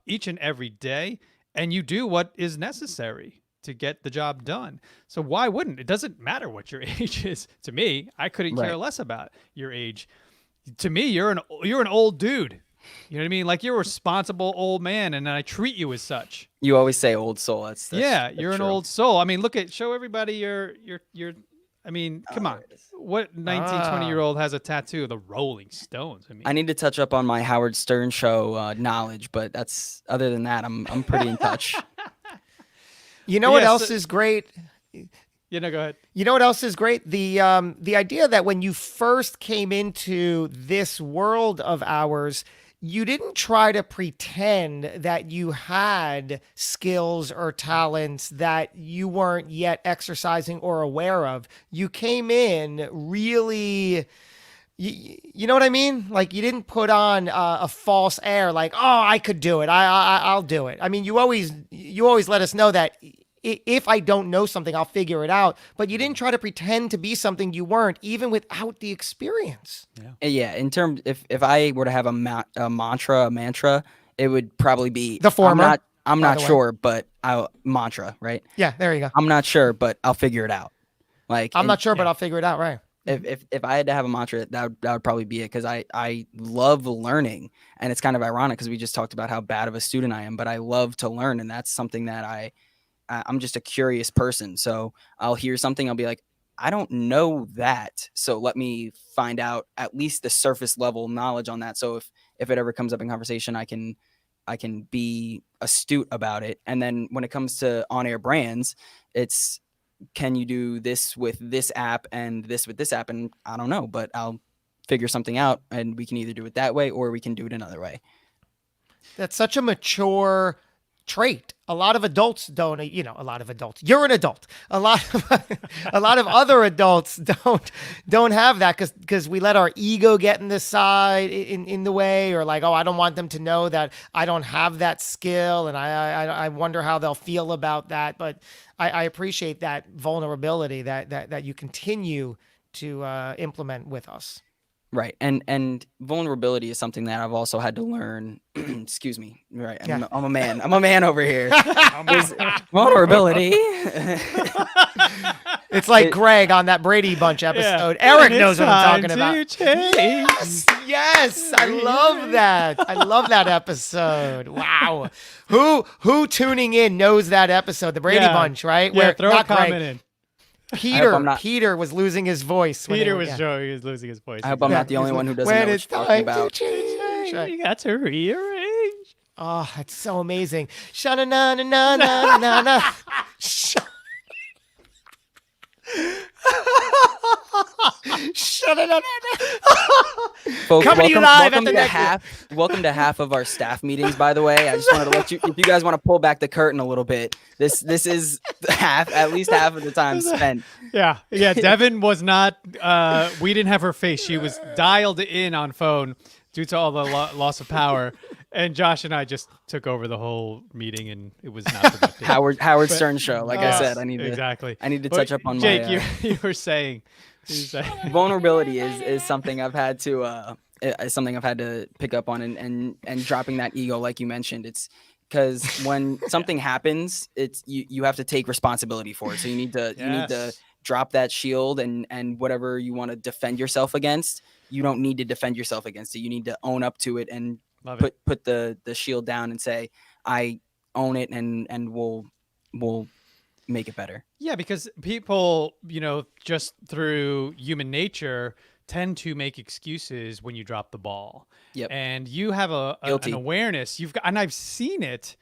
each and every day, and you do what is necessary to get the job done. So why wouldn't it? Doesn't matter what your age is. To me, I couldn't care Right. less about your age. To me, you're an old dude. You know what I mean? Like, you're a responsible old man, and I treat you as such. You always say old soul. That's You're an true. old soul. I mean, show everybody your. I mean, come on. there it is. What 19, 20-year-old has a tattoo of the Rolling Stones? I mean, I need to touch up on my Howard Stern show knowledge, but other than that, I'm pretty in touch. You know what Yeah, else so- is great? go ahead. You know what else is great? The idea that when you first came into this world of ours, you didn't try to pretend that you had skills or talents that you weren't yet exercising or aware of. You came in really, you know what I mean? Like, you didn't put on a false air, like, oh, I could do it. I'll do it. I mean, you always let us know that if I don't know something, I'll figure it out. But you didn't try to pretend to be something you weren't, even without the experience. Yeah, in terms, if I were to have a mantra, it would probably be The former, I'm by not the way. sure, but mantra, right? Yeah, there you go. I'm not sure, but I'll figure it out. Like, I'm and not sure, but I'll figure it out. Right. if I had to have a mantra, that would probably be it, because I love learning, and it's kind of ironic because we just talked about how bad of a student I am, but I love to learn, and that's something that I'm just a curious person. So I'll hear something, I'll be like, I don't know that, so let me find out at least the surface level knowledge on that. So if it ever comes up in conversation, I can be astute about it. And then when it comes to on-air brands, it's, can you do this with this app and this with this app? And I don't know, but I'll figure something out, and we can either do it that way or we can do it another way. That's such a mature trait. A lot of adults don't, a lot of adults, you're an adult. A lot of other adults don't have that, because we let our ego get in the side, in the way, or like, oh, I don't want them to know that I don't have that skill, and I wonder how they'll feel about that. But I appreciate that vulnerability that you continue to implement with us. Right. And vulnerability is something that I've also had to learn. Excuse me. Right. Yeah. I'm a man. I'm a man over here. Vulnerability. It's like Greg on that Brady Bunch episode. Yeah. Eric And knows it's what I'm time talking about. to change. Yes, I love that. I love that episode. Wow. Who tuning in knows that episode, the Brady Yeah. Bunch, right? Yeah, throw a not Greg, comment in. Peter was losing his voice. when Peter he- was yeah. showing he was losing his voice. I hope I'm Yeah, not the only he's one who like, doesn't when know what it's you're time talking to about. change. Right. You got to rearrange. Oh, that's so amazing. Sha-na-na-na-na-na-na-na. Folks, Coming to you live at the next- welcome to half of our staff meetings, by the way. I just wanted to let you, if you guys want to pull back the curtain a little bit, this is at least half of the time spent. Yeah. Devin was not. We didn't have her face. She was dialed in on phone due to all the loss of power. And Josh and I just took over the whole meeting, and it was not productive. Howard Stern show. Like I said, I need to exactly. I need to But touch up on Jake, my you were saying. vulnerability is something I've had to is something I've had to pick up on, and dropping that ego, like you mentioned. It's because when something happens, it's you have to take responsibility for it. So you need to drop that shield and whatever you want to defend yourself against, you don't need to defend yourself against it. You need to own up to it and Love it. put the shield down and say, I own it, and we'll make it better. Yeah, because people, just through human nature, tend to make excuses when you drop the ball. Yep. And you have an Guilty. awareness. You've got, and I've seen it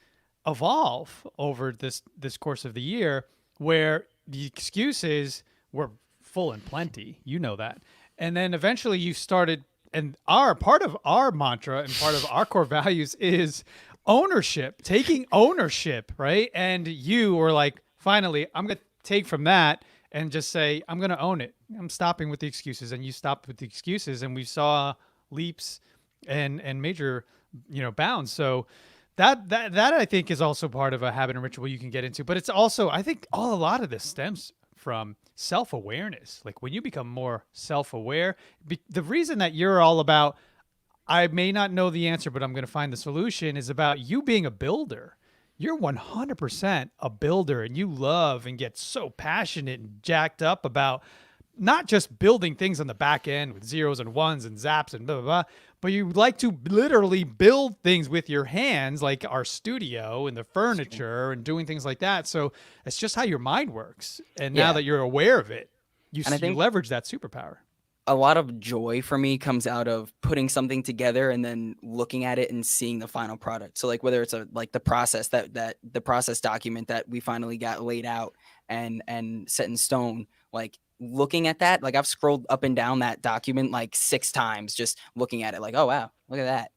evolve over this course of the year, where the excuses were full and plenty. You know that. And then eventually you started, and our part of our mantra and part of our core values is ownership, taking ownership, right? And you were like, finally, I'm going to take from that and just say, I'm going to own it. I'm stopping with the excuses. And you stopped with the excuses, and we saw leaps and major, bounds. So that I think is also part of a habit and ritual you can get into. But it's also, I think a lot of this stems from self-awareness. Like when you become more self-aware, the reason that you're all about, I may not know the answer, but I'm going to find the solution, is about you being a builder. You're 100% a builder, and you love and get so passionate and jacked up about not just building things on the back end with zeros and ones and zaps and blah, blah, blah, but you like to literally build things with your hands, like our studio and the furniture and doing things like that. So it's just how your mind works. And now Yeah. that you're aware of it, you And I think- leverage that superpower. A lot of joy for me comes out of putting something together and then looking at it and seeing the final product. So like whether it's the process that the process document that we finally got laid out and set in stone, like looking at that, like I've scrolled up and down that document like 6 times, just looking at it like, oh, wow, look at that.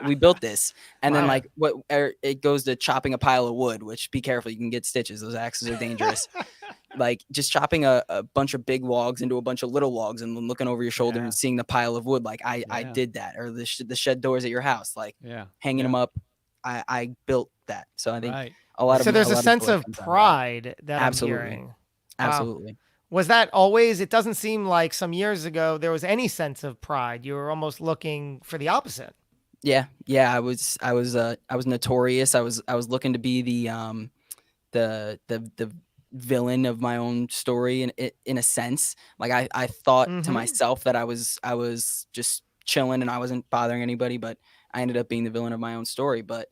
We built this. And then Wow. like it goes to chopping a pile of wood, which be careful, you can get stitches. Those axes are dangerous. Like just chopping a bunch of big logs into a bunch of little logs and then looking over your shoulder Yeah. and seeing the pile of wood. Like I Yeah. did that. Or the shed doors at your house, like Yeah. hanging them up. I built that. So I think Right. a lot of So there's a lot sense joy of comes out that. pride that Absolutely. I'm hearing. Wow. Absolutely. Was that always? It doesn't seem like some years ago there was any sense of pride. You were almost looking for the opposite. Yeah. I was notorious. I was looking to be the villain of my own story in a sense. Like I thought to Mhm. myself that I was just chilling and I wasn't bothering anybody, but I ended up being the villain of my own story. But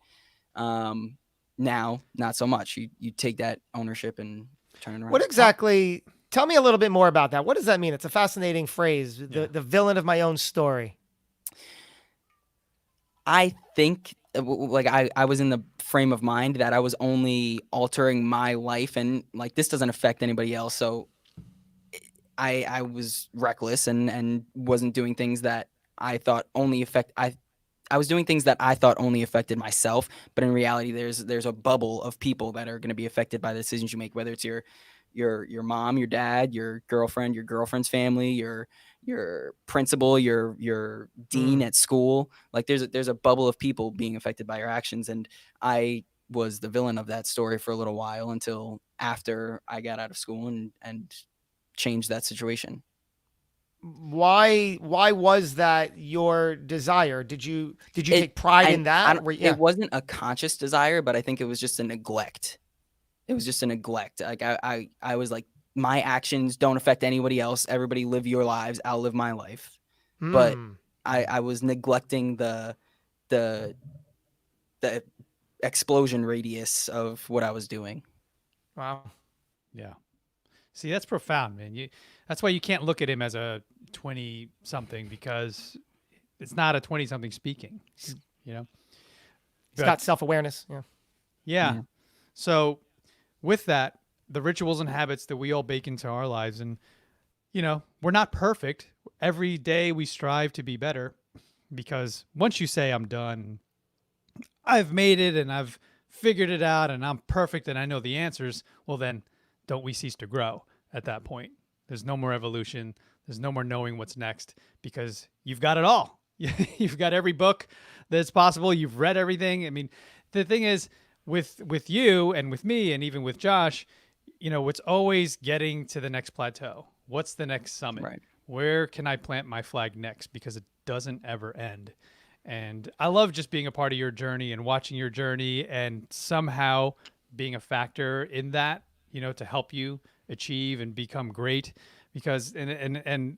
now not so much. You take that ownership and turn it around. What exactly? Tell me a little bit more about that. What does that mean? It's a fascinating phrase. Yeah. The villain of my own story. I think like I was in the frame of mind that I was only altering my life, and like this doesn't affect anybody else. So I was reckless and wasn't doing things that I thought only affect I was doing things that I thought only affected myself, but in reality there's a bubble of people that are going to be affected by the decisions you make, whether it's your mom, your dad, your girlfriend's family, your principal, your dean at school. Like there's a bubble of people being affected by your actions, and I was the villain of that story for a little while until after I got out of school and changed that situation. Why was that your desire? Did you It- take pride I- in I that? don't- It wasn't a conscious desire, but I think it was just a neglect. It was just a neglect. Like I was like, my actions don't affect anybody else. Everybody live your lives. I'll live my life. But Hmm. I was neglecting the explosion radius of what I was doing. Wow. Yeah. See, that's profound, man. That's why you can't look at him as a 20-something, because it's not a 20-something speaking, you know? It's got self-awareness. Yeah. Yeah. Yeah. So with that, the rituals and habits that we all bake into our lives, and, we're not perfect. Every day we strive to be better, because once you say, I'm done, I've made it and I've figured it out and I'm perfect and I know the answers, well, then don't we cease to grow at that point? There's no more evolution. There's no more knowing what's next, because you've got it all. You've got every book that's possible. You've read everything. I mean, the thing is with you and with me and even with Josh, it's always getting to the next plateau. What's the next summit? Right. Where can I plant my flag next? Because it doesn't ever end. And I love just being a part of your journey and watching your journey and somehow being a factor in that, to help you achieve and become great. Because and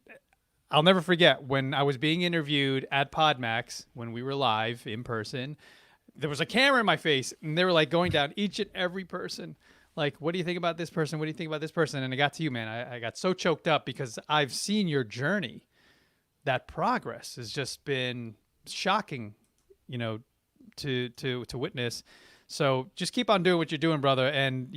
I'll never forget when I was being interviewed at Podmax when we were live in person. There was a camera in my face, and they were like going down each and every person. Like, what do you think about this person? What do you think about this person? And I got to you, man. I got so choked up because I've seen your journey. That progress has just been shocking, you know, to witness. So just keep on doing what you're doing, brother, and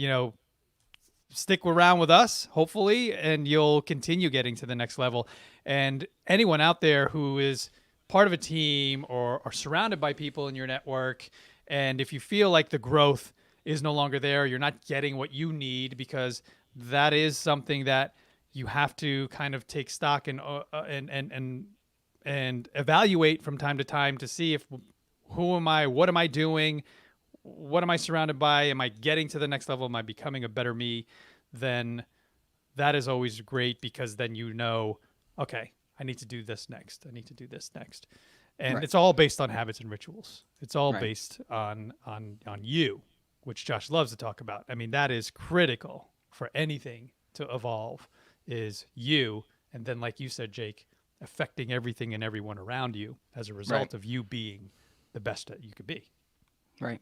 stick around with us, hopefully, and you'll continue getting to the next level. And anyone out there who is part of a team or are surrounded by people in your network, and if you feel like the growth is no longer there, you're not getting what you need, because that is something that you have to kind of take stock and evaluate from time to time to see if who am I, what am I doing, what am I surrounded by, am I getting to the next level, am I becoming a better me? Then that is always great, because then okay, I need to do this next. I need to do this next. And Right. it's all based on habits and rituals. It's all Right. based on you, which Josh loves to talk about. I mean, that is critical for anything to evolve, is you. And then, like you said, Jake, affecting everything and everyone around you as a result Right. of you being the best that you could be. Right.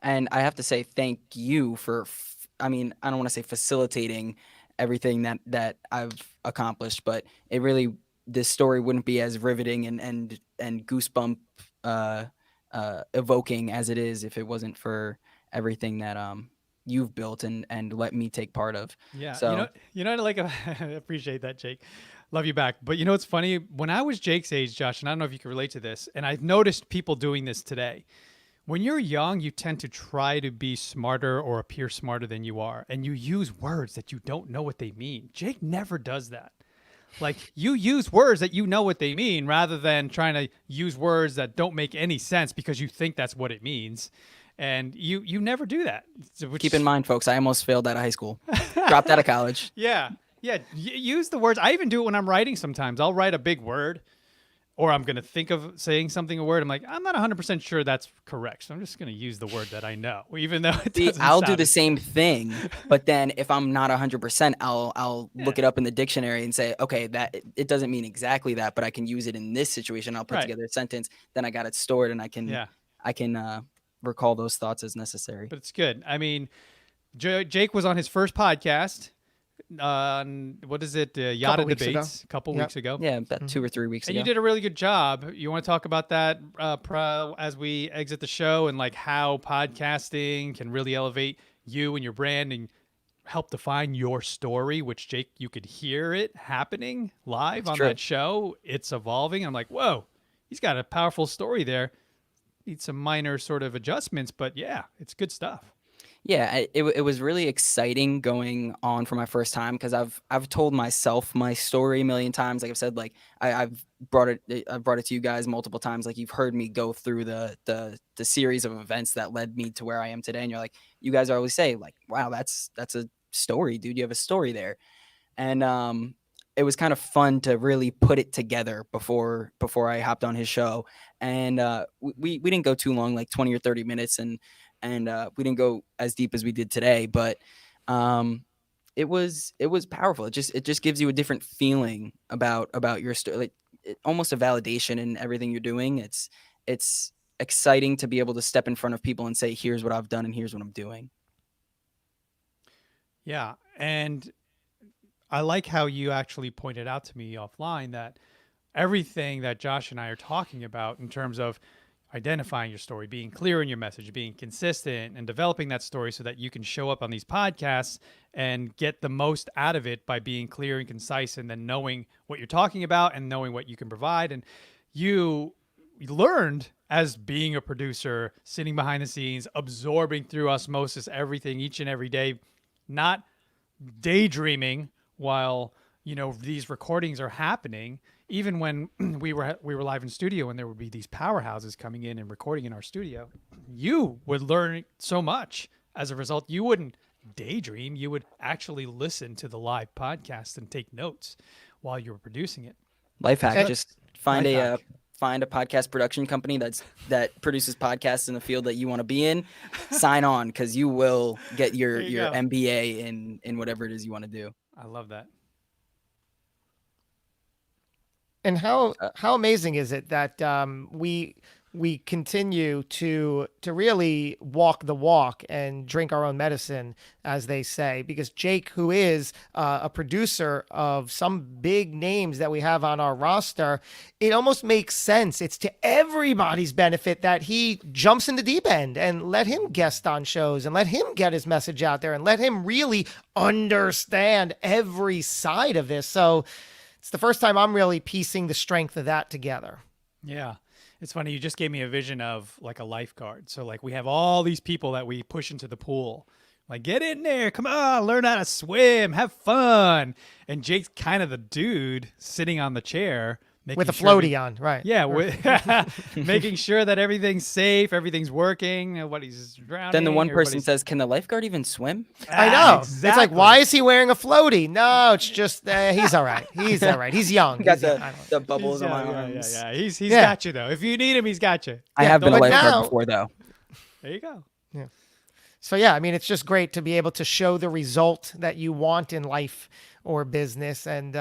And I have to say thank you for, I mean, I don't want to say facilitating everything that I've accomplished, but it really, this story wouldn't be as riveting and goosebump evoking as it is if it wasn't for everything that you've built and let me take part of. Yeah, So like I appreciate that, Jake. Love you back. But it's funny. When I was Jake's age, Josh, and I don't know if you can relate to this, and I've noticed people doing this today. When you're young, you tend to try to be smarter or appear smarter than you are, and you use words that you don't know what they mean. Jake never does that. Like, you use words that you know what they mean rather than trying to use words that don't make any sense because you think that's what it means. And you never do that. keep in mind, folks, I almost failed out of high school, dropped out of college. Yeah. Yeah. Use the words. I even do it when I'm writing sometimes. I'll write a big word, or I'm going to think of saying something, a word. I'm like, I'm not 100% sure that's correct. So I'm just going to use the word that I know, even though it See, doesn't I'll do sound the as- same thing, but then if I'm not 100%, I'll look it up in the dictionary and say, okay, that it doesn't mean exactly that, but I can use it in this situation. I'll put Right. together a sentence, then I got it stored, and I Yeah. can recall those thoughts as necessary. But it's good. I mean, Jake was on his first podcast on, what is it? Yada Couple weeks ago. Debates a couple Yep. weeks ago. Yeah, about 2 or 3 weeks And ago. you did a really good job. You want to talk about that as we exit the show, and like how podcasting can really elevate you and your brand and help define your story, which, Jake, you could hear it happening live on true. that show. It's evolving. I'm like, whoa, he's got a powerful story there. Need some minor sort of adjustments, but yeah, it's good stuff. Yeah, it was really exciting going on for my first time, because I've told myself my story a million times. Like I've said, like I've brought it to you guys multiple times. Like, you've heard me go through the series of events that led me to where I am today, and you're like, you guys always say, like, wow, that's a story, dude. You have a story there. And it was kind of fun to really put it together before I hopped on his show. And we didn't go too long, like 20 or 30 minutes, and we didn't go as deep as we did today, but it was powerful. It just gives you a different feeling about your story, like almost a validation in everything you're doing. It's exciting to be able to step in front of people and say, here's what I've done and here's what I'm doing. Yeah. And I like how you actually pointed out to me offline that everything that Josh and I are talking about in terms of identifying your story, being clear in your message, being consistent, and developing that story so that you can show up on these podcasts and get the most out of it by being clear and concise, and then knowing what you're talking about and knowing what you can provide. And you learned as being a producer, sitting behind the scenes, absorbing through osmosis everything each and every day, not daydreaming while these recordings are happening. Even when we were live in studio and there would be these powerhouses coming in and recording in our studio, you would learn so much as a result. You wouldn't daydream. You would actually listen to the live podcast and take notes while you were producing it. Life hack, just find Life a hack. find a podcast production company that produces podcasts in the field that you want to be in, sign on, because you will get your There you go. MBA in whatever it is you want to do. I love that. And how amazing is it that we continue to really walk the walk and drink our own medicine, as they say, because Jake, who is a producer of some big names that we have on our roster, it almost makes sense. It's to everybody's benefit that he jumps in the deep end and let him guest on shows and let him get his message out there and let him really understand every side of this. So it's the first time I'm really piecing the strength of that together. Yeah. It's funny. You just gave me a vision of like a lifeguard. So like we have all these people that we push into the pool. Like, get in there. Come on. Learn how to swim. Have fun. And Jake's kind of the dude sitting on the chair. With a floaty on, right. Yeah. Making sure that everything's safe. Everything's working. Nobody's drowning. Then the one person says, "Can the lifeguard even swim?" I know. Exactly. It's like, why is he wearing a floaty? No, it's just he's all right. He's all right. He's young. Got He's young. I don't- the bubbles on my Yeah. arms. He's Yeah. got you though. If you need him, he's got you. I have been a but lifeguard now- before, though. There you go. So yeah, I mean, it's just great to be able to show the result that you want in life or business, and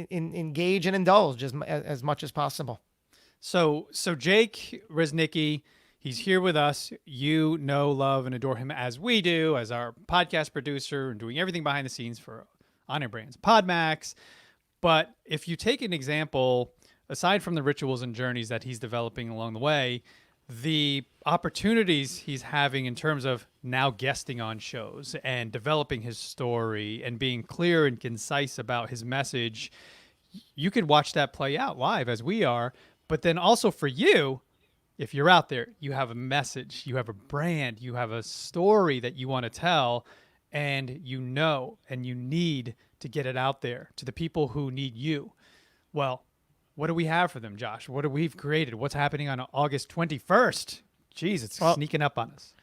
engage and indulge as much as possible. So Jake Reznicki, he's here with us. You know, love, and adore him as we do, as our podcast producer and doing everything behind the scenes for On Air Brands, Podmax. But if you take an example, aside from the rituals and journeys that he's developing along the way, the opportunities he's having in terms of now guesting on shows and developing his story and being clear and concise about his message, you could watch that play out live as we are. But then also for you, if you're out there, you have a message, you have a brand, you have a story that you want to tell, and you know, and you need to get it out there to the people who need you. Well, what do we have for them, Josh? What have we created? What's happening on August 21st? Jeez, it's sneaking up on us.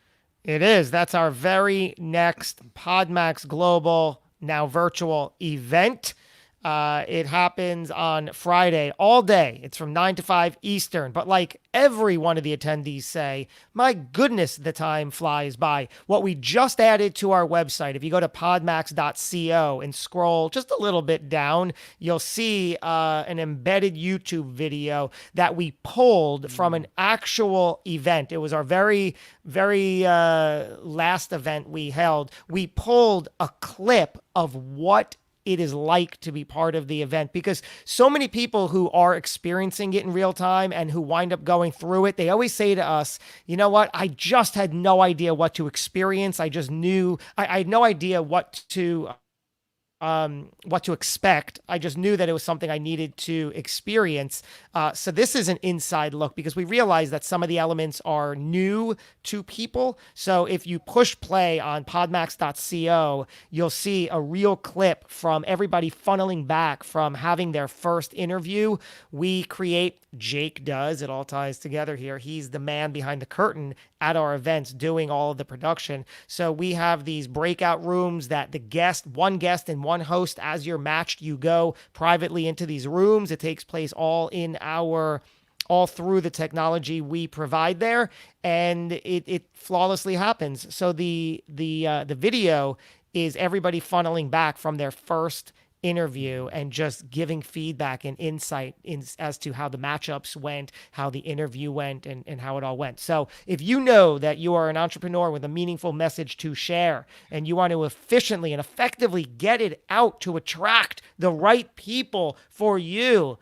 It is. That's our very next Podmax Global, now virtual event. It happens on Friday all day. It's from 9 to 5 Eastern. But like every one of the attendees say, my goodness, the time flies by. What we just added to our website, if you go to podmax.co and scroll just a little bit down, you'll see an embedded YouTube video that we pulled from an actual event. It was our very last event we held. We pulled a clip of what it is like to be part of the event, because so many people who are experiencing it in real time and who wind up going through it, they always say to us, you know what, I just had no idea what to experience. I just knew, I had no idea what to expect. I just knew that it was something I needed to experience. So this is an inside look, because we realize that some of the elements are new to people. So if you push play on podmax.co, you'll see a real clip from everybody funneling back from having their first interview. We create, Jake does, it all ties together here. He's the man behind the curtain at our events doing all of the production. So we have these breakout rooms that one guest and one host, as you're matched, you go privately into these rooms. It takes place all through the technology we provide there, and it flawlessly happens. So the video is everybody funneling back from their first interview and just giving feedback and insight as to how the matchups went, how the interview went, and how it all went. So if you know that you are an entrepreneur with a meaningful message to share and you want to efficiently and effectively get it out to attract the right people for you,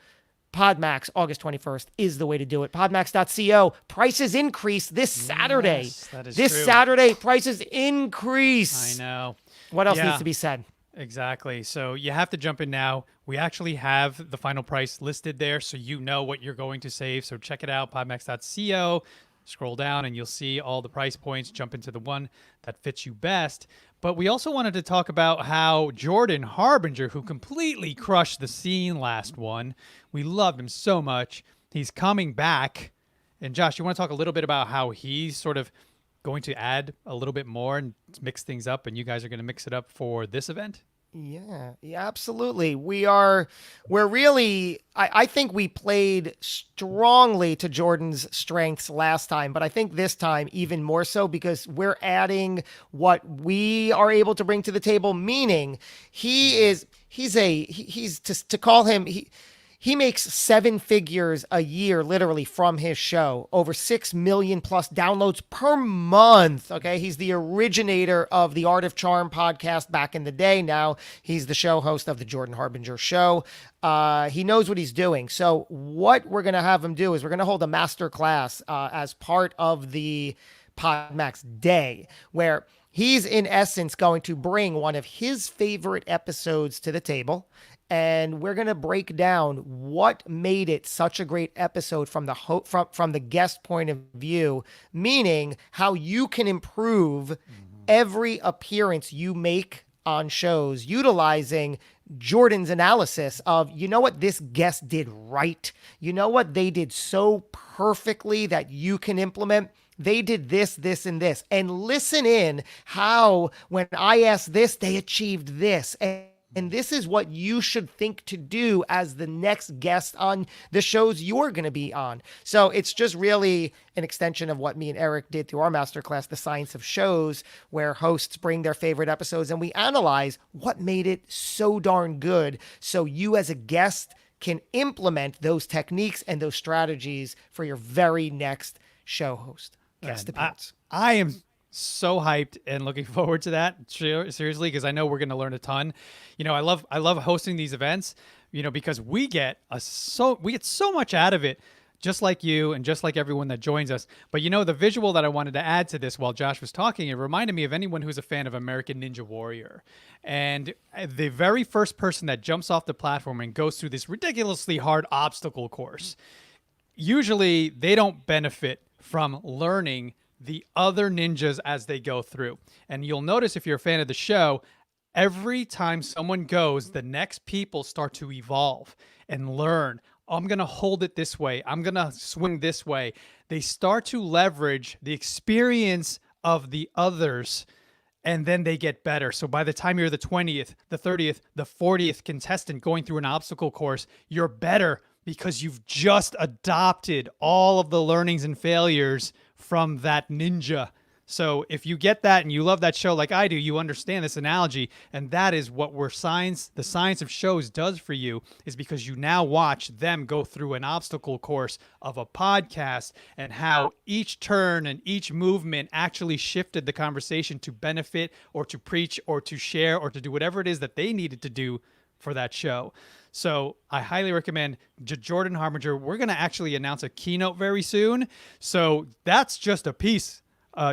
Podmax, August 21st, is the way to do it. Podmax.co. Prices increase this Saturday. Yes, that is this true. Saturday, prices increase. I know. What else Yeah. needs to be said? Exactly. So you have to jump in now. We actually have the final price listed there, so you know what you're going to save. So check it out, podmax.co. Scroll down and you'll see all the price points. Jump into the one that fits you best. But we also wanted to talk about how Jordan Harbinger, who completely crushed the scene last one, we loved him so much. He's coming back. And Josh, you want to talk a little bit about how he's sort of going to add a little bit more and mix things up, and you guys are going to mix it up for this event? Yeah, absolutely. We're really, I think we played strongly to Jordan's strengths last time, but I think this time even more so because we're adding what we are able to bring to the table, meaning to call him, he makes 7 figures a year, literally, from his show. Over 6 million plus downloads per month. Okay. He's the originator of the Art of Charm podcast back in the day. Now he's the show host of the Jordan Harbinger show. He knows what he's doing. So what we're going to have him do is we're going to hold a master class as part of the Podmax Day, where he's in essence going to bring one of his favorite episodes to the table. And we're going to break down what made it such a great episode from the guest point of view, meaning how you can improve every appearance you make on shows utilizing Jordan's analysis of, you know what this guest did right? You know what they did so perfectly that you can implement? They did this, this, and this. And listen in how when I asked this, they achieved this. And this is what you should think to do as the next guest on the shows you're going to be on. So it's just really an extension of what me and Eric did through our masterclass, The Science of Shows, where hosts bring their favorite episodes and we analyze what made it so darn good. So you as a guest can implement those techniques and those strategies for your very next show host guest appearance. I am so hyped and looking forward to that, seriously, because I know we're going to learn a ton. You know, I love hosting these events, you know, because we get so much out of it, just like you and just like everyone that joins us. But you know, the visual that I wanted to add to this while Josh was talking, it reminded me of anyone who's a fan of American Ninja Warrior. And the very first person that jumps off the platform and goes through this ridiculously hard obstacle course, usually they don't benefit from learning the other ninjas as they go through. And you'll notice if you're a fan of the show, every time someone goes, the next people start to evolve and learn. I'm going to hold it this way. I'm going to swing this way. They start to leverage the experience of the others, and then they get better. So by the time you're the 20th, the 30th, the 40th contestant going through an obstacle course, you're better because you've just adopted all of the learnings and failures from that ninja. So if you get that and you love that show like I do, you understand this analogy, and that is what the science of shows does for you, is because you now watch them go through an obstacle course of a podcast and how each turn and each movement actually shifted the conversation to benefit or to preach or to share or to do whatever it is that they needed to do for that show. So I highly recommend Jordan Harbinger. We're going to actually announce a keynote very soon. So that's just a piece.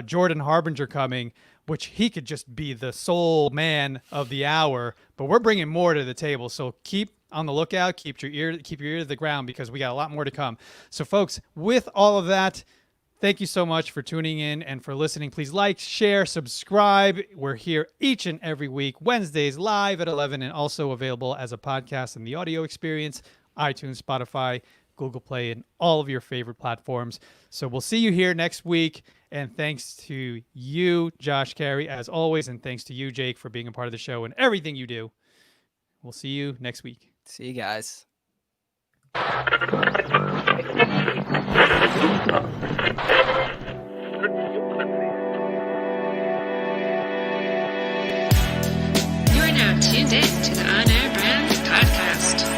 Jordan Harbinger coming, which he could just be the sole man of the hour, but we're bringing more to the table. So keep on the lookout, keep your ear to the ground, because we got a lot more to come. So folks, with all of that, thank you so much for tuning in and for listening. Please like, share, subscribe. We're here each and every week, Wednesdays live at 11, and also available as a podcast in the audio experience, iTunes, Spotify, Google Play, and all of your favorite platforms. So we'll see you here next week. And thanks to you, Josh Carey, as always. And thanks to you, Jake, for being a part of the show and everything you do. We'll see you next week. See you guys. You are now tuned in to the On Air Brands podcast.